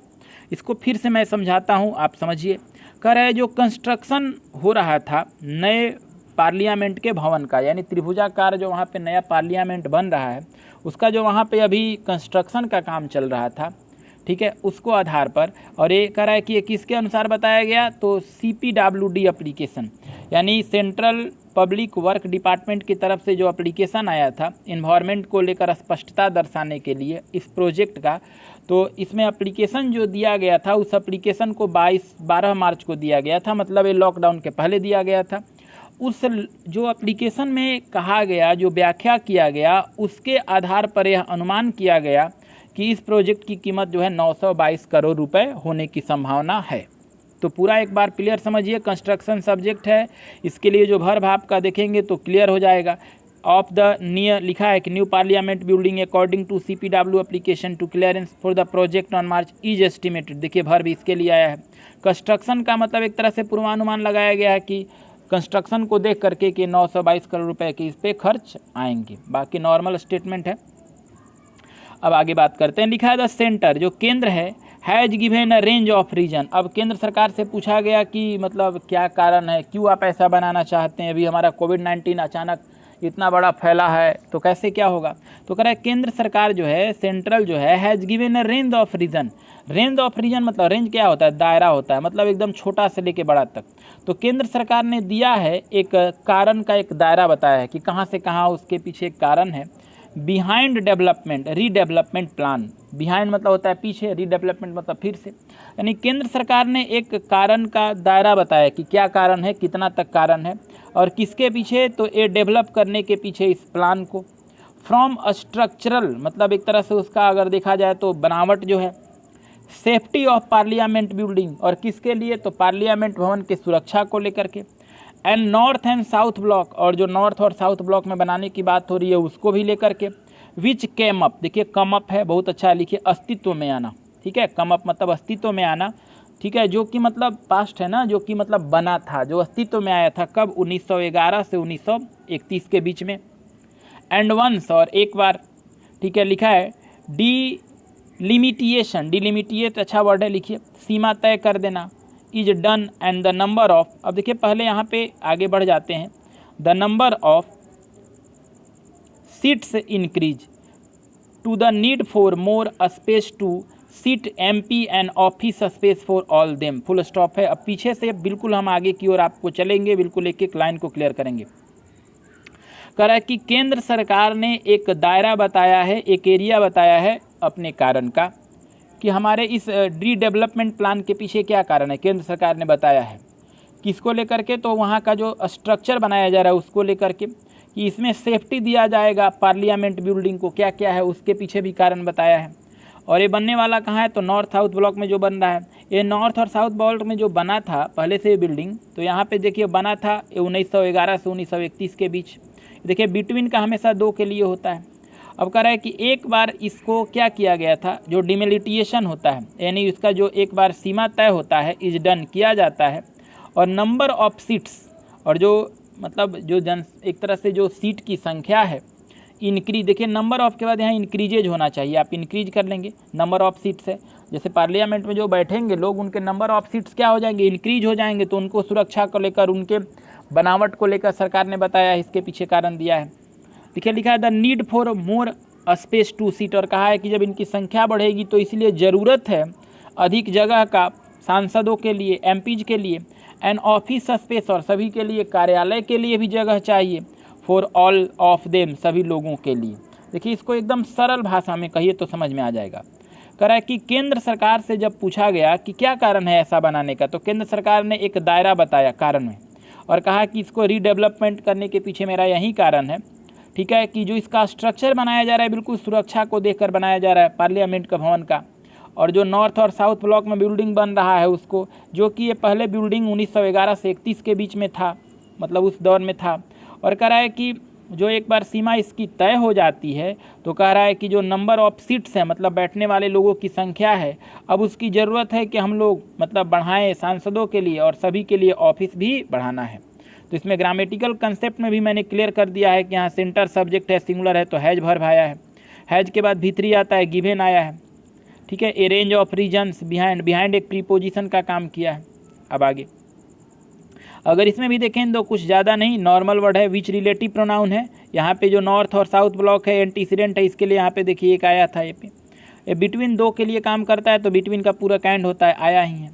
इसको फिर से मैं समझाता हूँ, आप समझिए। कह रहे हैं जो कंस्ट्रक्शन हो रहा था नए पार्लियामेंट के भवन का, यानी त्रिभुजाकार जो वहाँ पे नया पार्लियामेंट बन रहा है उसका जो वहाँ पे अभी कंस्ट्रक्शन का काम चल रहा था, ठीक है, उसको आधार पर, और ये कह रहा है कि ये किसके अनुसार बताया गया, तो CPWD एप्लीकेशन, यानी सेंट्रल पब्लिक वर्क डिपार्टमेंट की तरफ से जो एप्लीकेशन आया था इन्वायरमेंट को लेकर स्पष्टता दर्शाने के लिए इस प्रोजेक्ट का, तो इसमें एप्लीकेशन जो दिया गया था उस एप्लीकेशन को 12 मार्च को दिया गया था, मतलब ये लॉकडाउन के पहले दिया गया था। उस जो एप्लीकेशन में कहा गया, जो व्याख्या किया गया, उसके आधार पर यह अनुमान किया गया कि इस प्रोजेक्ट की कीमत जो है 922 करोड़ रुपए होने की संभावना है। तो पूरा एक बार क्लियर समझिए, कंस्ट्रक्शन सब्जेक्ट है, इसके लिए जो वर्ब आपका देखेंगे तो क्लियर हो जाएगा। ऑफ द नियर लिखा है कि new parliament building according to CPW application to clearance for the project on March is estimated, देखिए वर्ब इसके लिए आया है। कंस्ट्रक्शन का मतलब एक तरह से पूर्वानुमान लगाया गया है कि कंस्ट्रक्शन को देख करके कि 922 करोड़ रुपए के इस पर खर्च आएंगे, बाकी नॉर्मल स्टेटमेंट है। अब आगे बात करते हैं, लिखा है द सेंटर, जो केंद्र है, has given a range of reason. अब केंद्र सरकार से पूछा गया कि मतलब क्या कारण है, क्यों आप ऐसा बनाना चाहते हैं, अभी हमारा कोविड-19 अचानक इतना बड़ा फैला है तो कैसे क्या होगा। तो कह रहा है केंद्र सरकार जो है, सेंट्रल जो है, has given a range of reason. Range of reason मतलब रेंज क्या होता है, दायरा होता है, मतलब एकदम छोटा से लेके बड़ा तक। तो केंद्र सरकार ने दिया है एक कारण का एक दायरा बताया है कि कहाँ से कहाँ उसके पीछे एक कारण है। Behind development redevelopment plan, behind मतलब होता है पीछे, रीडेवलपमेंट मतलब फिर से, यानी केंद्र सरकार ने एक कारण का दायरा बताया कि क्या कारण है, कितना तक कारण है और किसके पीछे, तो ये डेवलप करने के पीछे इस प्लान को। फ्रॉम स्ट्रक्चरल मतलब एक तरह से उसका अगर देखा जाए तो बनावट जो है, सेफ्टी ऑफ पार्लियामेंट बिल्डिंग, और किसके लिए, तो पार्लियामेंट भवन के सुरक्षा को लेकर के, and north and south block, और जो नॉर्थ और साउथ ब्लॉक में बनाने की बात हो रही है उसको भी लेकर के। विच केम अप, देखिए कम अप है, बहुत अच्छा है, लिखिए अस्तित्व में आना, ठीक है, कम अप मतलब अस्तित्व में आना, ठीक है, जो कि मतलब पास्ट है ना, जो कि मतलब बना था, जो अस्तित्व में आया था कब, 1911 से 1931 के बीच में। एंड वंस, और एक बार, ठीक है, लिखा है डिलिमिटिएशन, डिलिमिटिएट अच्छा वर्ड है, लिखिए सीमा तय कर देना, is done and the number of, अब देखिए पहले यहाँ पे आगे बढ़ जाते हैं, the number of seats increase to the need for more space to seat MP and office space for all them, full stop है। अब पीछे से बिल्कुल हम आगे की ओर आपको चलेंगे, बिल्कुल एक एक लाइन को क्लियर करेंगे। कह रहा है कि केंद्र सरकार ने एक दायरा बताया है, एक एरिया बताया है अपने कारण का कि हमारे इस रीडेवलपमेंट प्लान के पीछे क्या कारण है। केंद्र सरकार ने बताया है किसको लेकर के, तो वहाँ का जो स्ट्रक्चर बनाया जा रहा है उसको लेकर के, कि इसमें सेफ्टी दिया जाएगा पार्लियामेंट बिल्डिंग को, क्या क्या है उसके पीछे भी कारण बताया है। और ये बनने वाला कहाँ है, तो नॉर्थ साउथ ब्लॉक में जो बन रहा है, ये नॉर्थ और साउथ ब्लॉक में जो बना था पहले से ये बिल्डिंग, तो यहाँ पे देखिए बना था 1911 से 1931 के बीच। देखिए बिटवीन का हमेशा 2 के लिए होता है। अब कह रहा है कि एक बार इसको क्या किया गया था, जो डिमिलिटिएशन होता है यानी इसका जो एक बार सीमा तय होता है इज डन किया जाता है, और नंबर ऑफ सीट्स और जो मतलब जो एक तरह से जो सीट की संख्या है इंक्रीज, देखिए नंबर ऑफ के बाद यहाँ इंक्रीजेज होना चाहिए, आप इंक्रीज कर लेंगे नंबर ऑफ सीट्स है, जैसे पार्लियामेंट में जो बैठेंगे लोग उनके नंबर ऑफ सीट्स क्या हो जाएंगे, इंक्रीज हो जाएंगे, तो उनको सुरक्षा को लेकर उनके बनावट को लेकर सरकार ने बताया इसके पीछे कारण दिया है। देखिए लिखा है the need for more space to seat, और कहा है कि जब इनकी संख्या बढ़ेगी तो इसलिए ज़रूरत है अधिक जगह का सांसदों के लिए, एमपीज के लिए, एंड ऑफिस स्पेस और सभी के लिए, कार्यालय के लिए भी जगह चाहिए, फॉर ऑल ऑफ देम सभी लोगों के लिए। देखिए इसको एकदम सरल भाषा में कहिए तो समझ में आ जाएगा। कह रहा है कि केंद्र सरकार से जब पूछा गया कि क्या कारण है ऐसा बनाने का, तो केंद्र सरकार ने एक दायरा बताया कारण में, और कहा कि इसको रीडेवलपमेंट करने के पीछे मेरा यही कारण है, ठीक है, कि जो इसका स्ट्रक्चर बनाया जा रहा है बिल्कुल सुरक्षा को देखकर बनाया जा रहा है पार्लियामेंट का भवन का, और जो नॉर्थ और साउथ ब्लॉक में बिल्डिंग बन रहा है उसको, जो कि ये पहले बिल्डिंग 1911 से 31 के बीच में था, मतलब उस दौर में था। और कह रहा है कि जो एक बार सीमा इसकी तय हो जाती है तो कह रहा है कि जो नंबर ऑफ सीट्स हैं मतलब बैठने वाले लोगों की संख्या है, अब उसकी ज़रूरत है कि हम लोग मतलब बढ़ाएं सांसदों के लिए, और सभी के लिए ऑफिस भी बढ़ाना है। तो इसमें ग्रामेटिकल कंसेप्ट में भी मैंने क्लियर कर दिया है कि यहाँ सेंटर सब्जेक्ट है, सिंगुलर है तो हैज वर्ब आया है, हैज के बाद भीतरी आता है, गिवन आया है, ठीक है, a range of reasons, behind एक प्रीपोजिशन का काम किया है। अब आगे अगर इसमें भी देखें तो कुछ ज़्यादा नहीं, नॉर्मल वर्ड है, विच रिलेटिव प्रोनाउन है, यहाँ पे जो नॉर्थ और साउथ ब्लॉक है एंटीसीडेंट है, इसके लिए यहाँ पे देखिए एक आया था, ये बिटवीन 2 के लिए काम करता है तो बिटवीन का पूरा काइंड होता है, आया ही है,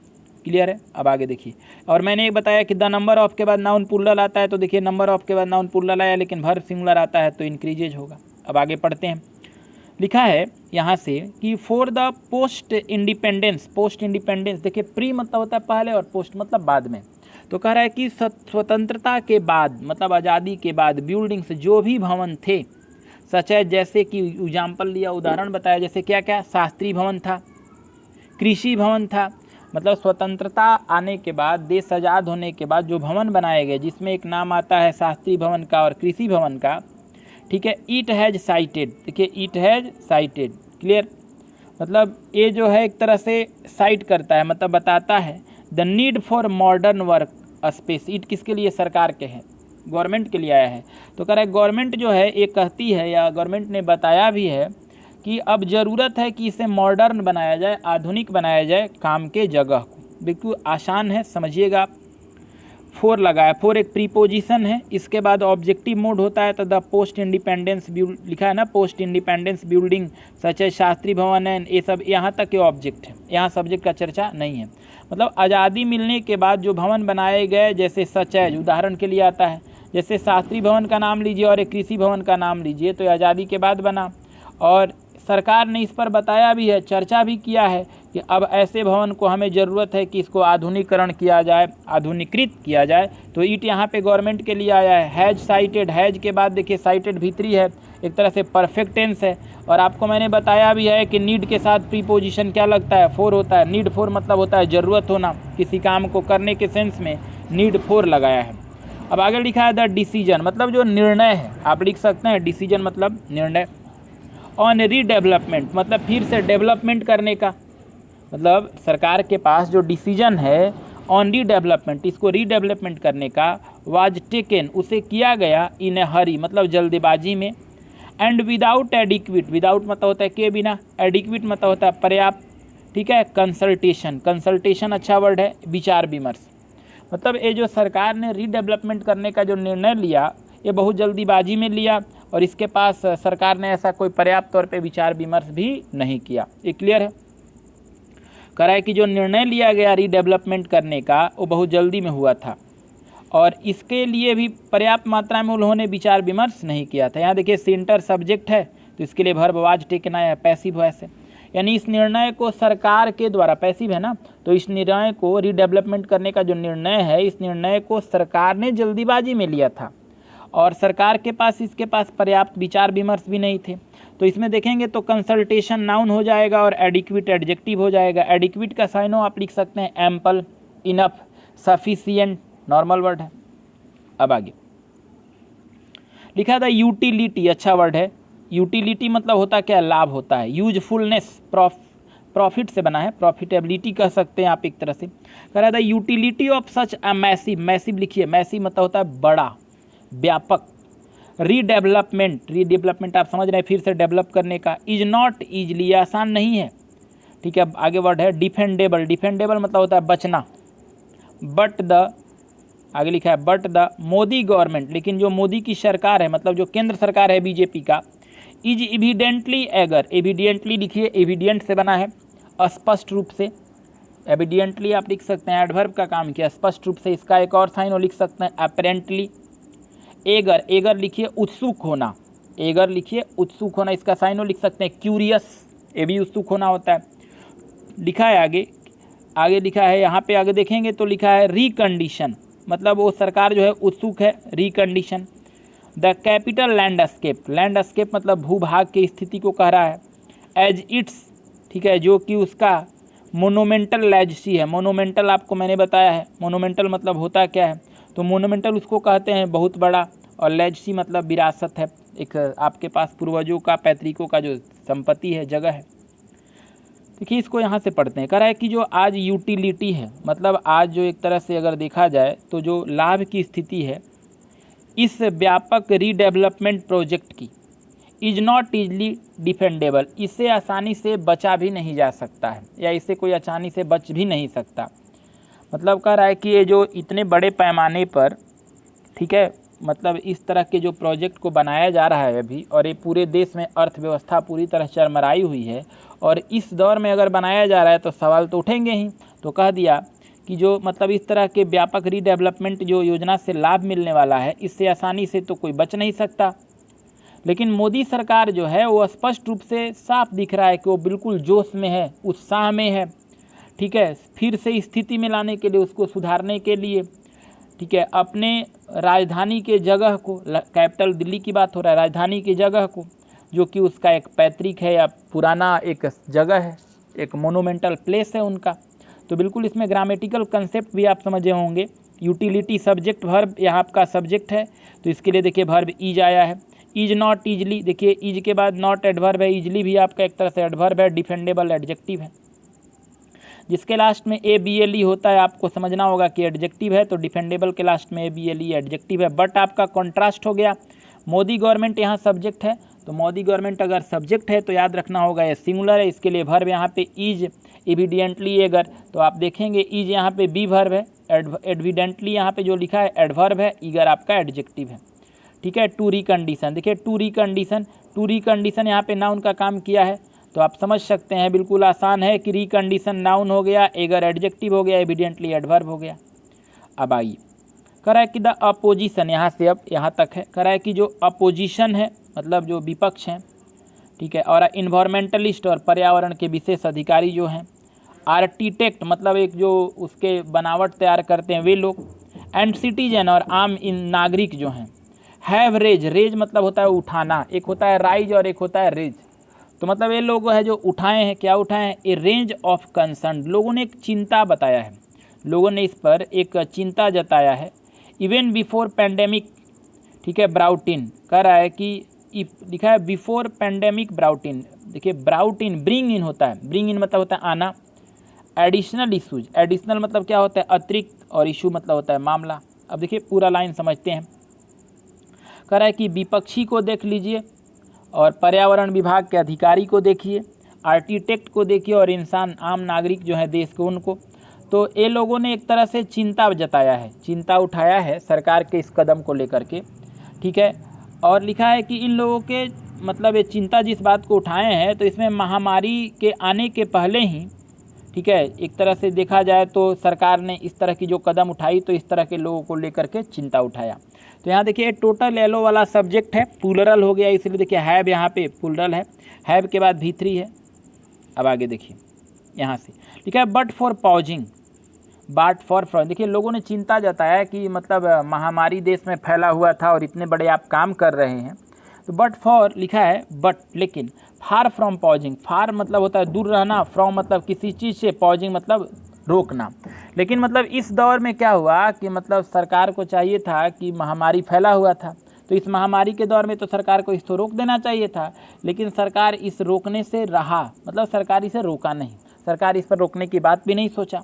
क्लियर है। अब आगे देखिए, और मैंने एक बताया कि द नंबर ऑफ के बाद नाउन प्लूरल आता है, तो देखिए नंबर ऑफ के बाद नाउन प्लूरल आया लेकिन वर्ब सिंगुलर आता है तो इंक्रीजेज होगा। अब आगे पढ़ते हैं, लिखा है यहाँ से कि फॉर द पोस्ट इंडिपेंडेंस, देखिए प्री मतलब होता है पहले और पोस्ट मतलब बाद में, तो कह रहा है कि स्वतंत्रता के बाद मतलब आज़ादी के बाद बिल्डिंग्स जो भी भवन थे, सच है जैसे कि एग्जाम्पल लिया, उदाहरण बताया, जैसे क्या क्या, शास्त्री भवन था, कृषि भवन था, मतलब स्वतंत्रता आने के बाद, देश आज़ाद होने के बाद जो भवन बनाए गए जिसमें एक नाम आता है शास्त्री भवन का और कृषि भवन का, ठीक है, इट हैज़ साइटेड, देखिए इट हैज़ साइटेड, क्लियर, मतलब ये जो है एक तरह से साइट करता है, मतलब बताता है the need for modern work space. It किसके लिए, सरकार के हैं, गवर्नमेंट के लिए आया है। तो कह रहा है गवर्नमेंट जो है ये कहती है, या गवर्नमेंट ने बताया भी है कि अब ज़रूरत है कि इसे मॉडर्न बनाया जाए, आधुनिक बनाया जाए काम के जगह को। बिल्कुल आसान है, समझिएगा। फॉर लगाया, फॉर एक प्रीपोजिशन है, इसके बाद ऑब्जेक्टिव मोड होता है, तो द पोस्ट इंडिपेंडेंस लिखा है ना, पोस्ट इंडिपेंडेंस बिल्डिंग सच है शास्त्री भवन है, ये सब यहाँ तक के ऑब्जेक्ट है, यहाँ सब्जेक्ट का चर्चा नहीं है। मतलब आज़ादी मिलने के बाद जो भवन बनाए गए, जैसे सच है उदाहरण के लिए आता है, जैसे शास्त्री भवन का नाम लीजिए और एक कृषि भवन का नाम लीजिए, तो आज़ादी के बाद बना, और सरकार ने इस पर बताया भी है, चर्चा भी किया है कि अब ऐसे भवन को हमें ज़रूरत है कि इसको आधुनिकीकरण किया जाए, आधुनिकृत किया जाए, तो ईट यहाँ पे गवर्नमेंट के लिए आया है। हैज साइटेड, हैज के बाद देखिए साइटेड भीतरी है, एक तरह से परफेक्ट टेंस है, और आपको मैंने बताया भी है कि नीड के साथ प्रीपोजिशन क्या लगता है, फॉर होता है। नीड फॉर मतलब होता है ज़रूरत होना, किसी काम को करने के सेंस में नीड फॉर लगाया है। अब आगे लिखा है द डिसीजन, मतलब जो निर्णय है, आप लिख सकते हैं डिसीजन मतलब निर्णय। ऑन रीडेवलपमेंट मतलब फिर से डेवलपमेंट करने का, मतलब सरकार के पास जो डिसीजन है ऑन रीडेवलपमेंट, इसको रीडेवलपमेंट करने का, वाज टेकन उसे किया गया, इन ए हरी मतलब जल्दबाजी में, एंड विदाउट एडिक्विट, विदाउट मतलब होता है के बिना, एडिक्विट मतलब होता है पर्याप्त, ठीक है, कंसल्टेशन, कंसल्टेशन अच्छा वर्ड है, विचार विमर्श। मतलब ये जो सरकार ने रीडेवलपमेंट करने का जो निर्णय लिया ये बहुत जल्दीबाजी में लिया, और इसके पास सरकार ने ऐसा कोई पर्याप्त तौर पे विचार विमर्श भी नहीं किया। ये क्लियर है। कह रहा है कि जो निर्णय लिया गया रीडेवलपमेंट करने का वो बहुत जल्दी में हुआ था, और इसके लिए भी पर्याप्त मात्रा में उन्होंने विचार विमर्श नहीं किया था। यहाँ देखिए सेंटर सब्जेक्ट है, तो इसके लिए वर्ब वाज टेकन आया है, पैसिव वॉइस है। यानी इस निर्णय को सरकार के द्वारा, पैसिव है ना, तो इस निर्णय को रीडेवलपमेंट करने का जो निर्णय है, इस निर्णय को सरकार ने जल्दीबाजी में लिया था और सरकार के पास इसके पास पर्याप्त विचार विमर्श भी नहीं थे। तो इसमें देखेंगे तो कंसल्टेशन नाउन हो जाएगा और एडिक्विट एडजेक्टिव हो जाएगा। एडिक्विट का साइनो आप लिख सकते हैं ample, enough, sufficient, normal word है। अब आगे लिखा था यूटिलिटी, अच्छा वर्ड है। यूटिलिटी मतलब होता क्या, लाभ होता है। यूजफुलनेस प्रॉफिट से बना है, प्रॉफिटेबिलिटी कह सकते हैं आप एक तरह से। कह रहा था utility of such a massive, massive लिखिए, मैसिव मतलब होता है बड़ा, व्यापक। रीडेवलपमेंट आप समझ रहे हैं, फिर से डेवलप करने का। इज नॉट ईजली, आसान नहीं है, ठीक है। आगे वर्ड है डिफेंडेबल, डिफेंडेबल मतलब होता है बचना। बट द, आगे लिखा है बट द मोदी गवर्नमेंट, लेकिन जो मोदी की सरकार है, मतलब जो केंद्र सरकार है बीजेपी का, इज एविडेंटली एगर, एविडेंटली लिखिए, एविडेंट से बना है, स्पष्ट रूप से। एविडेंटली आप लिख सकते हैं, एडवर्ब का काम किया, स्पष्ट रूप से। इसका एक और साइन लिख सकते हैं अपेरेंटली। एगर, एगर लिखिए उत्सुक होना, एगर लिखिए उत्सुक होना, इसका साइनो लिख सकते हैं क्यूरियस, ये भी उत्सुक होना होता है। लिखा है आगे, आगे लिखा है यहाँ पे, आगे देखेंगे तो लिखा है रिकंडीशन, मतलब वो सरकार जो है उत्सुक है, recondition. The capital landscape, landscape मतलब भूभाग की स्थिति को कह रहा है। एज इट्स, ठीक है, जो कि उसका मोनोमेंटल लेगेसी है। मोनोमेंटल आपको मैंने बताया है, मोनोमेंटल मतलब होता क्या है, तो मोनोमेंटल उसको कहते हैं बहुत बड़ा, और लेगेसी मतलब विरासत है, एक आपके पास पूर्वजों का, पैतृकों का जो संपत्ति है, जगह है। देखिए इसको यहाँ से पढ़ते हैं। कह रहा है कि जो आज यूटिलिटी है, मतलब आज जो एक तरह से अगर देखा जाए तो जो लाभ की स्थिति है इस व्यापक रीडेवलपमेंट प्रोजेक्ट की, इज नॉट ईजली डिफेंडेबल, इससे आसानी से बचा भी नहीं जा सकता है, या इससे कोई आसानी से बच भी नहीं सकता। मतलब कह रहा है कि ये जो इतने बड़े पैमाने पर, ठीक है, मतलब इस तरह के जो प्रोजेक्ट को बनाया जा रहा है अभी, और ये पूरे देश में अर्थव्यवस्था पूरी तरह चरमराई हुई है, और इस दौर में अगर बनाया जा रहा है तो सवाल तो उठेंगे ही। तो कह दिया कि जो मतलब इस तरह के व्यापक रीडेवलपमेंट जो योजना से लाभ मिलने वाला है, इससे आसानी से तो कोई बच नहीं सकता। लेकिन मोदी सरकार जो है वो स्पष्ट रूप से साफ दिख रहा है कि वो बिल्कुल जोश में है, उत्साह में है, ठीक है, फिर से स्थिति में लाने के लिए, उसको सुधारने के लिए, ठीक है, अपने राजधानी के जगह को, कैपिटल दिल्ली की बात हो रहा है, राजधानी की जगह को, जो कि उसका एक पैतृक है या पुराना एक जगह है, एक मोनूमेंटल प्लेस है उनका। तो बिल्कुल इसमें ग्रामेटिकल कंसेप्ट भी आप समझे होंगे। यूटिलिटी सब्जेक्ट वर्ब, यहाँ आपका सब्जेक्ट है, तो इसके लिए देखिए वर्ब इज आया है। इज नॉट ईजली, देखिए इज के बाद नॉट एडवर्ब है, ईजली भी आपका एक तरह से एडवर्ब है, डिफेंडेबल एडजेक्टिव है। जिसके लास्ट में ABLE होता है, आपको समझना होगा कि एडजेक्टिव है, तो डिफेंडेबल के लास्ट में ABLE एडजेक्टिव है। बट आपका कॉन्ट्रास्ट हो गया, मोदी गवर्नमेंट यहाँ सब्जेक्ट है, तो मोदी गवर्नमेंट अगर सब्जेक्ट है तो याद रखना होगा ये सिंगुलर है, इसके लिए वर्ब यहाँ पे इज, एविडेंटली एगर, तो आप देखेंगे इज यहाँ पे बी वर्ब है, एविडेंटली यहाँ पे जो लिखा है एडवर्ब है, ईगर आपका एडजेक्टिव है, ठीक है। टू रिकंडीशन, देखिए टू रिकंडीशन यहाँ पे नाउन का काम किया है, तो आप समझ सकते हैं बिल्कुल आसान है कि रिकंडीशन नाउन हो गया, एगर एडजेक्टिव हो गया, एविडेंटली एडवर्ब हो गया। अब आइए, कह रहा है कि द अपोजिशन, यहाँ से अब यहाँ तक है, कह रहा है कि जो अपोजिशन है मतलब जो विपक्ष हैं, ठीक है, और इन्वायरमेंटलिस्ट और पर्यावरण के विशेष अधिकारी जो हैं, आर्किटेक्ट मतलब एक जो उसके बनावट तैयार करते हैं वे लोग, एंड सिटीजन और आम इन नागरिक जो हैं, हैव रेज, रेज मतलब होता है उठाना, एक होता है राइज और एक होता है रेज, तो मतलब ये लोग है जो उठाए हैं, क्या उठाए हैं, ए रेंज ऑफ कंसर्न, लोगों ने एक चिंता बताया है, लोगों ने इस पर एक चिंता जताया है। इवन बिफोर पैंडेमिक, ठीक है, ब्राउटिन कह रहा है कि लिखा है बिफोर पैंडेमिक ब्राउटिन, देखिए ब्राउटिन ब्रिंग इन होता है, ब्रिंग इन मतलब होता है आना, एडिशनल इशूज, एडिशनल मतलब क्या होता है अतिरिक्त, और इशू मतलब होता है मामला। अब देखिए पूरा लाइन समझते हैं। कह रहा है कि विपक्षी को देख लीजिए, और पर्यावरण विभाग के अधिकारी को देखिए, आर्किटेक्ट को देखिए, और इंसान आम नागरिक जो है देश के उनको, तो ये लोगों ने एक तरह से चिंता जताया है, चिंता उठाया है सरकार के इस कदम को लेकर के, ठीक है। और लिखा है कि इन लोगों के मतलब ये चिंता जिस बात को उठाए हैं, तो इसमें महामारी के आने के पहले ही, ठीक है, एक तरह से देखा जाए तो सरकार ने इस तरह की जो कदम उठाई, तो इस तरह के लोगों को लेकर के चिंता उठाया। तो यहाँ देखिए टोटल येलो वाला सब्जेक्ट है, प्लूरल हो गया, इसलिए देखिए हैव यहाँ पे प्लूरल है, हैव के बाद V3 है। अब आगे देखिए यहाँ से लिखा है बट फॉर पॉजिंग, बाट फॉर फ्रॉम। देखिए लोगों ने चिंता जताया है कि मतलब महामारी देश में फैला हुआ था और इतने बड़े आप काम कर रहे हैं, तो बट फॉर लिखा है बट, लेकिन फार फ्रॉम पॉजिंग, फार मतलब होता है दूर रहना, फ्रॉम मतलब किसी चीज़ से, पॉजिंग मतलब रोकना। लेकिन मतलब इस दौर में क्या हुआ कि मतलब सरकार को चाहिए था कि महामारी फैला हुआ था, तो इस महामारी के दौर में तो सरकार को इसको रोक देना चाहिए था, लेकिन सरकार इस रोकने से रहा, मतलब सरकार इसे रोका नहीं, सरकार इस पर रोकने की बात भी नहीं सोचा।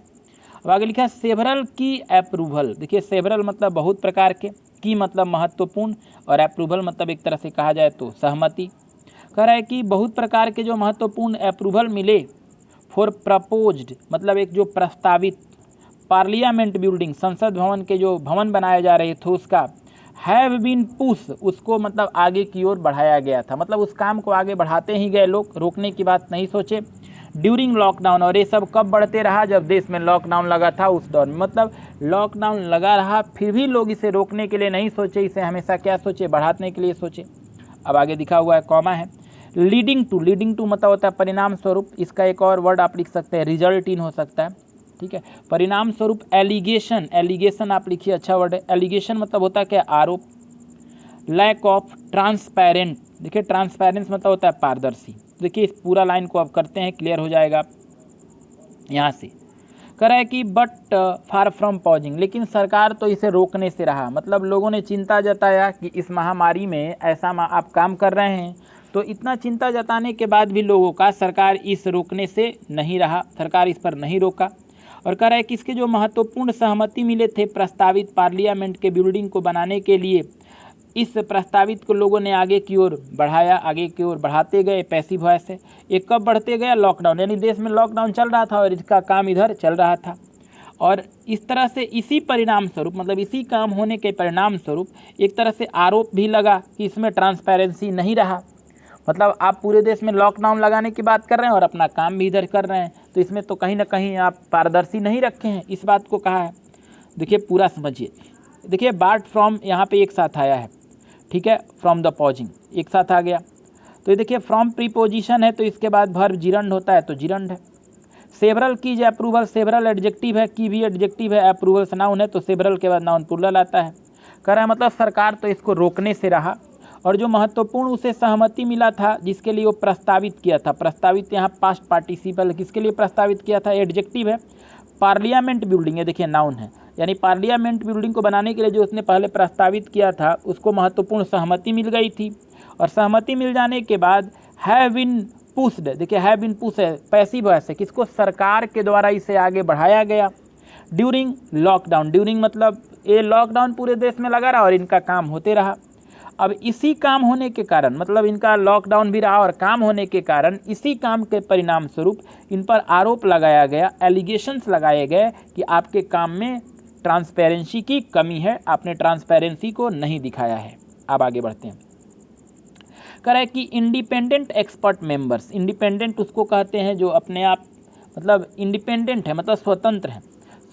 अब आगे लिखा है सेवरल की अप्रूवल। देखिए सेवरल मतलब बहुत प्रकार के, की मतलब महत्वपूर्ण, और अप्रूवल मतलब एक तरह से कहा जाए तो सहमति। कह रहा है कि बहुत प्रकार के जो महत्वपूर्ण अप्रूवल मिले फॉर प्रपोज्ड, मतलब एक जो प्रस्तावित पार्लियामेंट बिल्डिंग, संसद भवन के जो भवन बनाए जा रहे थे उसका, हैव बीन पुश, उसको मतलब आगे की ओर बढ़ाया गया था, मतलब उस काम को आगे बढ़ाते ही गए लोग, रोकने की बात नहीं सोचे। ड्यूरिंग लॉकडाउन, और ये सब कब बढ़ते रहा, जब देश में लॉकडाउन लगा था उस दौर में, मतलब लॉकडाउन लगा रहा फिर भी लोग इसे रोकने के लिए नहीं सोचे, इसे हमेशा क्या सोचे, बढ़ाने के लिए सोचे। अब आगे दिखा हुआ है कॉमा है, लीडिंग टू, लीडिंग टू मतलब होता है परिणाम स्वरूप, इसका एक और वर्ड आप लिख सकते हैं रिजल्ट इन हो सकता है, ठीक है। परिणाम स्वरूप एलिगेशन, एलिगेशन आप लिखिए, अच्छा वर्ड है। एलिगेशन मतलब होता है क्या, आरोप। लैक ऑफ ट्रांसपेरेंट, देखिए ट्रांसपेरेंस मतलब होता है पारदर्शी। देखिए इस पूरा लाइन को अब करते हैं, क्लियर हो जाएगा। यहाँ से कह रहा है कि बट फार फ्रॉम पॉजिंग, लेकिन सरकार तो इसे रोकने से रहा, मतलब लोगों ने चिंता जताया कि इस महामारी में ऐसा आप काम कर रहे हैं, तो इतना चिंता जताने के बाद भी लोगों का सरकार इस रोकने से नहीं रहा, सरकार इस पर नहीं रोका। और कह रहा है कि इसके जो महत्वपूर्ण सहमति मिले थे प्रस्तावित पार्लियामेंट के बिल्डिंग को बनाने के लिए, इस प्रस्तावित को लोगों ने आगे की ओर बढ़ाया, आगे की ओर बढ़ाते गए पैसिव वॉइस से। एक कब बढ़ते गया, लॉकडाउन, यानी देश में लॉकडाउन चल रहा था और इसका काम इधर चल रहा था, और इस तरह से इसी परिणाम स्वरूप, मतलब इसी काम होने के परिणाम स्वरूप एक तरह से आरोप भी लगा कि इसमें ट्रांसपेरेंसी नहीं रहा, मतलब आप पूरे देश में लॉकडाउन लगाने की बात कर रहे हैं और अपना काम भी इधर कर रहे हैं, तो इसमें तो कहीं ना कहीं आप पारदर्शी नहीं रखे हैं, इस बात को कहा है। देखिए पूरा समझिए, देखिए बाट फ्रॉम यहाँ पे एक साथ आया है, ठीक है, फ्रॉम द पॉजिंग एक साथ आ गया, तो ये देखिए फ्रॉम प्रीपोजिशन है, तो इसके बाद वर्ब जिरंड होता है, तो जिरंड है। Several keys approval, several adjective है, की भी एडजेक्टिव है, अप्रूवल नाउन है, तो सेवरल के बाद नाउन प्लूरल आता है। कह रहा है मतलब सरकार तो इसको रोकने से रहा, और जो महत्वपूर्ण उसे सहमति मिला था जिसके लिए वो प्रस्तावित किया था, प्रस्तावित यहाँ पास्ट पार्टिसिपल, किसके लिए प्रस्तावित किया था, एडजेक्टिव है। पार्लियामेंट बिल्डिंग, ये देखिए नाउन है, यानी पार्लियामेंट बिल्डिंग को बनाने के लिए जो उसने पहले प्रस्तावित किया था उसको महत्वपूर्ण सहमति मिल गई थी, और सहमति मिल जाने के बाद हैव बीन पुश्ड, देखिए हैव बीन पुश है, पैसिव वॉइस है, किसको, सरकार के द्वारा इसे आगे बढ़ाया गया। ड्यूरिंग लॉकडाउन, ड्यूरिंग मतलब ये लॉकडाउन पूरे देश में लगा रहा और इनका काम होते रहा। अब इसी काम होने के कारण, मतलब इनका लॉकडाउन भी रहा और काम होने के कारण इसी काम के परिणाम स्वरूप इन पर आरोप लगाया गया, एलिगेशंस लगाए गए कि आपके काम में ट्रांसपेरेंसी की कमी है, आपने ट्रांसपेरेंसी को नहीं दिखाया है। अब आगे बढ़ते हैं। कह रहा है कि इंडिपेंडेंट एक्सपर्ट मेंबर्स, इंडिपेंडेंट उसको कहते हैं जो अपने आप मतलब इंडिपेंडेंट है, मतलब स्वतंत्र है,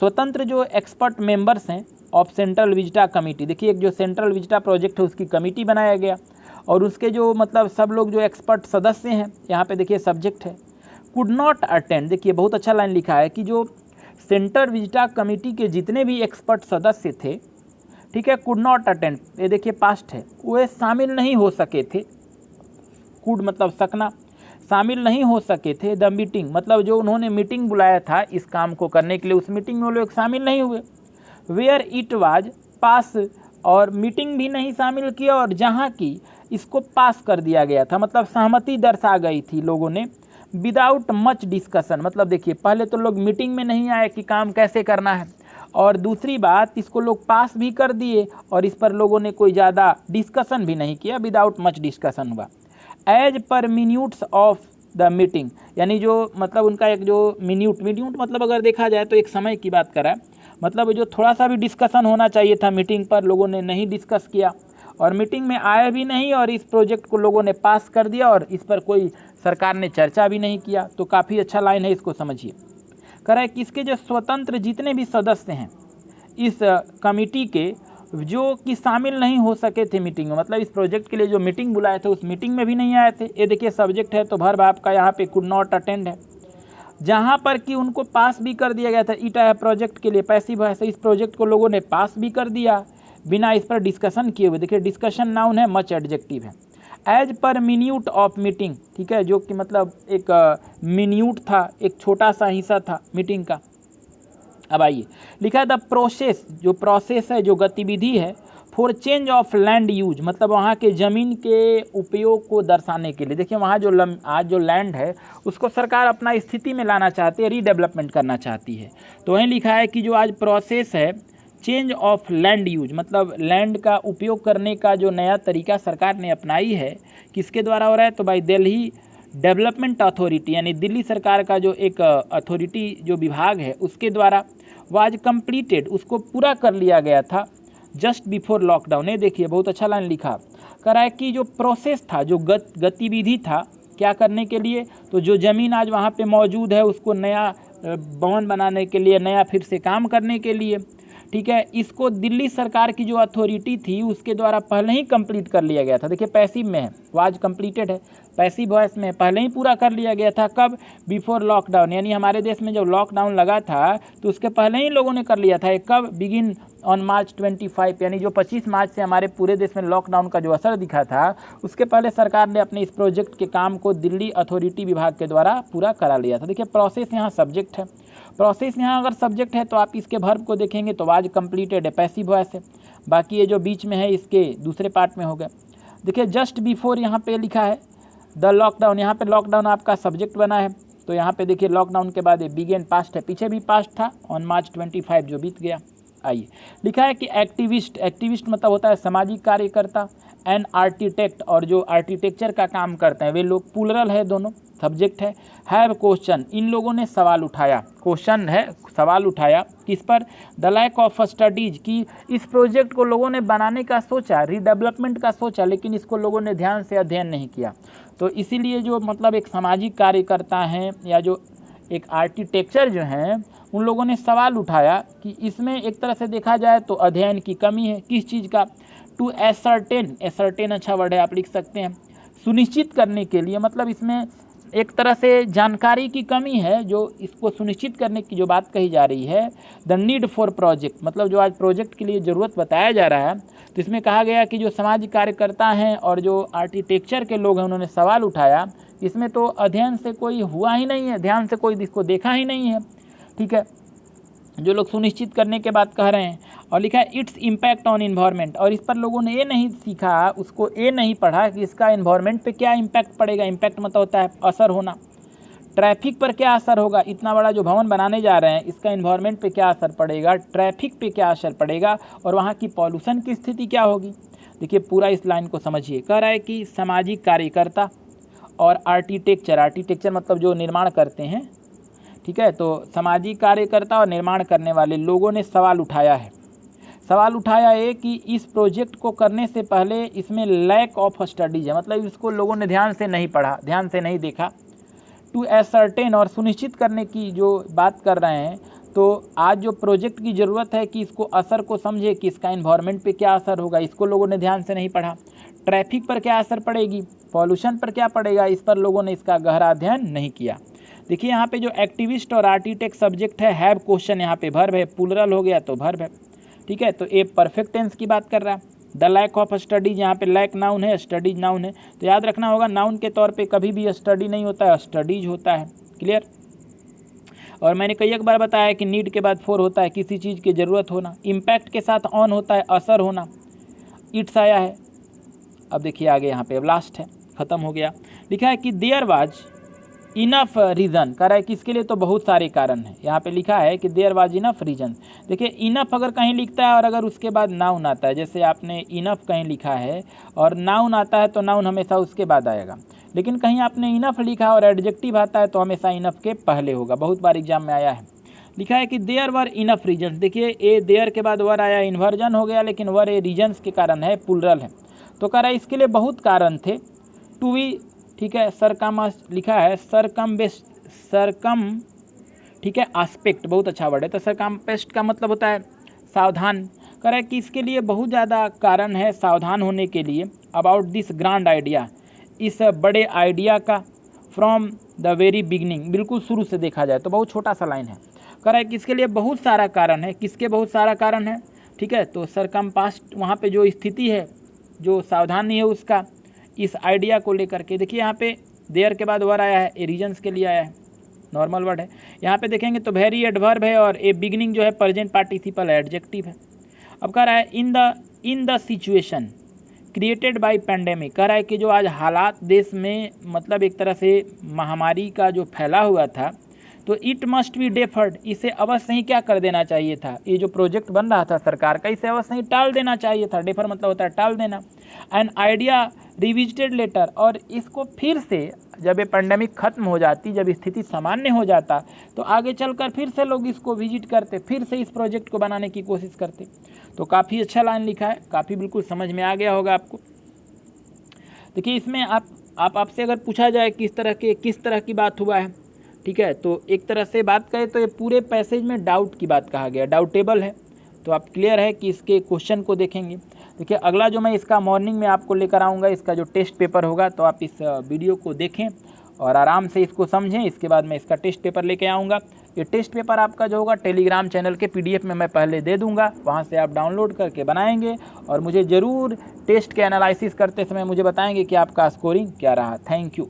स्वतंत्र जो एक्सपर्ट मेंबर्स हैं ऑफ सेंट्रल विजिटा कमेटी। देखिए एक जो सेंट्रल विजिटा प्रोजेक्ट है उसकी कमेटी बनाया गया, और उसके जो मतलब सब लोग जो एक्सपर्ट सदस्य हैं, यहाँ पे देखिए सब्जेक्ट है, कुड नॉट अटेंड। देखिए बहुत अच्छा लाइन लिखा है कि जो सेंट्रल विजिटा कमेटी के जितने भी एक्सपर्ट सदस्य थे, ठीक है, कुड नॉट अटेंड, ये देखिए पास्ट है, वे शामिल नहीं हो सके थे, कुड मतलब सकना, शामिल नहीं हो सके थे। द मीटिंग मतलब जो उन्होंने मीटिंग बुलाया था इस काम को करने के लिए, उस मीटिंग में वो लोग शामिल नहीं हुए। वेयर इट वाज पास, और मीटिंग भी नहीं शामिल किया, और जहाँ की इसको पास कर दिया गया था, मतलब सहमति दर्शा गई थी लोगों ने, विदाउट मच डिस्कशन। मतलब देखिए पहले तो लोग मीटिंग में नहीं आए कि काम कैसे करना है, और दूसरी बात इसको लोग पास भी कर दिए और इस पर लोगों ने कोई ज़्यादा डिस्कशन भी नहीं किया, विदाउट मच डिस्कशन हुआ। As per minutes of the meeting, यानी जो मतलब उनका एक जो मिन्यूट मतलब अगर देखा जाए तो एक समय की बात करा, मतलब जो थोड़ा सा भी डिस्कशन होना चाहिए था मीटिंग पर, लोगों ने नहीं डिस्कस किया और मीटिंग में आए भी नहीं, और इस प्रोजेक्ट को लोगों ने पास कर दिया और इस पर कोई सरकार ने चर्चा भी नहीं किया। तो काफ़ी अच्छा लाइन है, इसको समझिए। कह रहा है कि इसके जो स्वतंत्र जितने भी सदस्य हैं इस कमेटी के, जो कि शामिल नहीं हो सके थे मीटिंग में, मतलब इस प्रोजेक्ट के लिए जो मीटिंग बुलाए थे उस मीटिंग में भी नहीं आए थे। ये देखिए सब्जेक्ट है तो वर्ब आपका यहाँ पे कुड नॉट अटेंड है। जहाँ पर कि उनको पास भी कर दिया गया था, इट है प्रोजेक्ट के लिए पैसिव वॉइस, इस प्रोजेक्ट को लोगों ने पास भी कर दिया बिना इस पर डिस्कशन किए हुए। देखिए डिस्कशन नाउन है, मच एडजेक्टिव है। As per minute of meeting, ठीक है, जो कि मतलब एक मिन्यूट था, एक छोटा सा हिस्सा था मीटिंग का। अब आइए लिखा है द प्रोसेस, जो प्रोसेस है, जो गतिविधि है, for change of land use, मतलब वहाँ के ज़मीन के उपयोग को दर्शाने के लिए। देखिए वहाँ जो आज जो लैंड है उसको सरकार अपना स्थिति में लाना चाहती है, रीडेवलपमेंट करना चाहती है। तो वहीं लिखा है कि जो आज प्रोसेस है चेंज ऑफ लैंड यूज, मतलब लैंड का उपयोग करने का जो नया तरीका सरकार ने अपनाई है, किसके द्वारा हो रहा है, तो भाई दिल्ली डेवलपमेंट अथॉरिटी, यानी दिल्ली सरकार का जो एक अथॉरिटी जो विभाग है उसके द्वारा वाज कंप्लीटेड, उसको पूरा कर लिया गया था जस्ट बिफोर लॉकडाउन। ये देखिए बहुत अच्छा लाइन लिखा, कह रहा है कि जो प्रोसेस था, जो गतिविधि था, क्या करने के लिए, तो जो ज़मीन आज वहाँ पे मौजूद है उसको नया भवन बनाने के लिए, नया फिर से काम करने के लिए, ठीक है, इसको दिल्ली सरकार की जो अथॉरिटी थी उसके द्वारा पहले ही कंप्लीट कर लिया गया था। देखिए पैसिव में है, वाज कंप्लीटेड है, पैसिव वॉइस में पहले ही पूरा कर लिया गया था। कब, बिफोर लॉकडाउन, यानी हमारे देश में जब लॉकडाउन लगा था तो उसके पहले ही लोगों ने कर लिया था। कब, बिगिन ऑन मार्च 25, यानी जो 25 मार्च से हमारे पूरे देश में लॉकडाउन का जो असर दिखा था उसके पहले सरकार ने अपने इस प्रोजेक्ट के काम को दिल्ली अथॉरिटी विभाग के द्वारा पूरा करा लिया था। देखिए प्रोसेस यहाँ सब्जेक्ट है, प्रोसेस यहाँ अगर सब्जेक्ट है तो आप इसके वर्ब को देखेंगे तो वाज कंप्लीटेड है, पैसिव वॉइस है। बाकी ये जो बीच में है इसके दूसरे पार्ट में हो गया। देखिए जस्ट बिफोर यहाँ पे लिखा है द लॉकडाउन, यहाँ पे लॉकडाउन आपका सब्जेक्ट बना है, तो यहाँ पे देखिए लॉकडाउन के बाद बिगेन पास्ट है, पीछे भी पास्ट था, ऑन मार्च 25 जो बीत गया। आइए लिखा है कि एक्टिविस्ट, एक्टिविस्ट मतलब होता है सामाजिक कार्यकर्ता, एन आर्किटेक्ट, और जो आर्किटेक्चर का काम करते हैं वे लोग, प्लूरल है दोनों, सब्जेक्ट है। हैव क्वेश्चन, इन लोगों ने सवाल उठाया, क्वेश्चन है, सवाल उठाया किस पर, द लैक ऑफ स्टडीज, की इस प्रोजेक्ट को लोगों ने बनाने का सोचा, रीडेवलपमेंट का सोचा, लेकिन इसको लोगों ने ध्यान से अध्ययन नहीं किया। तो इसीलिए जो मतलब एक सामाजिक कार्यकर्ता हैं या जो एक आर्किटेक्चर जो हैं उन लोगों ने सवाल उठाया कि इसमें एक तरह से देखा जाए तो अध्ययन की कमी है। किस चीज़ का, टू एसर्टेन, एसर्टेन अच्छा वर्ड है, आप लिख सकते हैं, सुनिश्चित करने के लिए, मतलब इसमें एक तरह से जानकारी की कमी है, जो इसको सुनिश्चित करने की जो बात कही जा रही है। द नीड फॉर प्रोजेक्ट, मतलब जो आज प्रोजेक्ट के लिए ज़रूरत बताया जा रहा है, तो इसमें कहा गया कि जो समाज कार्यकर्ता हैं और जो आर्किटेक्चर के लोग हैं उन्होंने सवाल उठाया, इसमें तो अध्ययन से कोई हुआ ही नहीं है, ध्यान से कोई इसको देखा ही नहीं है, ठीक है, जो लोग सुनिश्चित करने के बाद कह रहे हैं। और लिखा है इट्स इम्पैक्ट ऑन इन्वायरमेंट, और इस पर लोगों ने ये नहीं सीखा, उसको ये नहीं पढ़ा कि इसका इन्वायरमेंट पे क्या इम्पैक्ट पड़ेगा। इम्पैक्ट मतलब होता है असर होना। ट्रैफिक पर क्या असर होगा, इतना बड़ा जो भवन बनाने जा रहे हैं इसका इन्वायरमेंट पे क्या असर पड़ेगा, ट्रैफिक पे क्या असर पड़ेगा, और वहाँ की पॉल्यूशन की स्थिति क्या होगी। देखिए पूरा इस लाइन को समझिए, कह रहा है कि सामाजिक कार्यकर्ता और आर्किटेक्चर, आर्किटेक्चर मतलब जो निर्माण करते हैं, ठीक है, तो सामाजिक कार्यकर्ता और निर्माण करने वाले लोगों ने सवाल उठाया है। सवाल उठाया है कि इस प्रोजेक्ट को करने से पहले इसमें लैक ऑफ स्टडीज है, मतलब इसको लोगों ने ध्यान से नहीं पढ़ा, ध्यान से नहीं देखा। टू एसर्टेन, और सुनिश्चित करने की जो बात कर रहे हैं, तो आज जो प्रोजेक्ट की ज़रूरत है कि इसको असर को समझे कि इसका इन्वायरमेंट पे क्या असर होगा, इसको लोगों ने ध्यान से नहीं पढ़ा। ट्रैफिक पर क्या असर पड़ेगी, पॉल्यूशन पर क्या पड़ेगा, इस पर लोगों ने इसका गहरा अध्ययन नहीं किया। देखिए यहाँ पे जो एक्टिविस्ट और आर्किटेक्ट सब्जेक्ट है, हैव क्वेश्चन यहाँ पे वर्ब है, प्लूरल हो गया तो वर्ब है, ठीक है, तो ये परफेक्ट टेंस की बात कर रहा है। द लैक ऑफ स्टडीज, यहाँ पे लैक नाउन है, स्टडीज नाउन है, तो याद रखना होगा नाउन के तौर पे कभी भी स्टडी नहीं होता है, स्टडीज होता है, क्लियर। और मैंने कई एक बार बताया कि नीड के बाद फोर होता है, किसी चीज़ की ज़रूरत होना। इम्पैक्ट के साथ ऑन होता है, असर होना। इट्स आया है, अब देखिए आगे यहाँ पे, अब लास्ट है, ख़त्म हो गया। लिखा है कि देयर वाज इनफ रीज़न, कह रहा है कि इसके लिए तो बहुत सारे कारण हैं। यहाँ पे लिखा है कि देयर वाज इनफ रीज़न। देखिए इनफ अगर कहीं लिखता है और अगर उसके बाद नाउन आता है, जैसे आपने इनफ कहीं लिखा है और नाउन आता है तो नाउन हमेशा उसके बाद आएगा, लेकिन कहीं आपने इनफ लिखा और एडजेक्टिव आता है तो हमेशा इनफ के पहले होगा। बहुत बार एग्जाम में आया है। लिखा है कि देयर वर इनफ रीजन्स। देखिए ए देयर के बाद वर आया, इन्वर्जन हो गया, लेकिन वर ए रीजन्स के कारण है, प्लूरल है, तो कह रहा है इसके लिए बहुत कारण थे। टू बी, ठीक है, सरकम लिखा है, सरकम, ठीक है, आस्पेक्ट बहुत अच्छा वर्ड है, तो सरकमपेस्ट का मतलब होता है सावधान। कह कह रहा है कि इसके लिए बहुत ज़्यादा कारण है सावधान होने के लिए अबाउट दिस ग्रांड आइडिया, इस बड़े आइडिया का फ्रॉम द वेरी बिगनिंग, बिल्कुल शुरू से देखा जाए तो बहुत छोटा सा लाइन है। कह रहा है कि इसके लिए बहुत सारा कारण है, किसके बहुत सारा कारण है, ठीक है। तो सरकमपास्ट वहाँ पे जो स्थिति है, जो सावधानी है उसका, इस आइडिया को लेकर के, देखिए यहाँ पे देयर के बाद वर्ड आया है, ए रीजन्स के लिए आया है, नॉर्मल वर्ड है। यहाँ पे देखेंगे तो वेरी एडवर्ब है और ए बिगनिंग जो है प्रेजेंट पार्टिसिपल है, एडजेक्टिव है। अब कह रहा है in the situation created by pandemic, कह रहा है कि जो आज हालात देश में मतलब एक तरह से महामारी का जो फैला हुआ था, तो इट मस्ट बी डेफर्ड, इसे अवश्य ही क्या कर देना चाहिए था, ये जो प्रोजेक्ट बन रहा था सरकार का, इसे अवश्य ही टाल देना चाहिए था। डेफर मतलब होता है टाल देना। एन आइडिया रिविजिटेड लेटर, और इसको फिर से जब ये पेंडेमिक खत्म हो जाती, जब स्थिति सामान्य हो जाता, तो आगे चलकर फिर से लोग इसको विजिट करते, फिर से इस प्रोजेक्ट को बनाने की कोशिश करते। तो काफ़ी अच्छा लाइन लिखा है, काफ़ी बिल्कुल समझ में आ गया होगा आपको। देखिए इसमें आपसे अगर पूछा जाए किस तरह की बात हुआ है, ठीक है, तो एक तरह से बात करें तो ये पूरे पैसेज में डाउट की बात कहा गया, डाउटेबल है। तो आप क्लियर है कि इसके क्वेश्चन को देखेंगे। देखिए अगला जो मैं इसका मॉर्निंग में आपको लेकर आऊँगा, इसका जो टेस्ट पेपर होगा, तो आप इस वीडियो को देखें और आराम से इसको समझें। इसके बाद मैं इसका टेस्ट पेपर लेके आऊँगा। ये टेस्ट पेपर आपका जो होगा टेलीग्राम चैनल के PDF में मैं पहले दे दूँगा, वहाँ से आप डाउनलोड करके बनाएंगे और मुझे ज़रूर टेस्ट के एनालिसिस करते समय मुझे बताएंगे कि आपका स्कोरिंग क्या रहा। Thank you.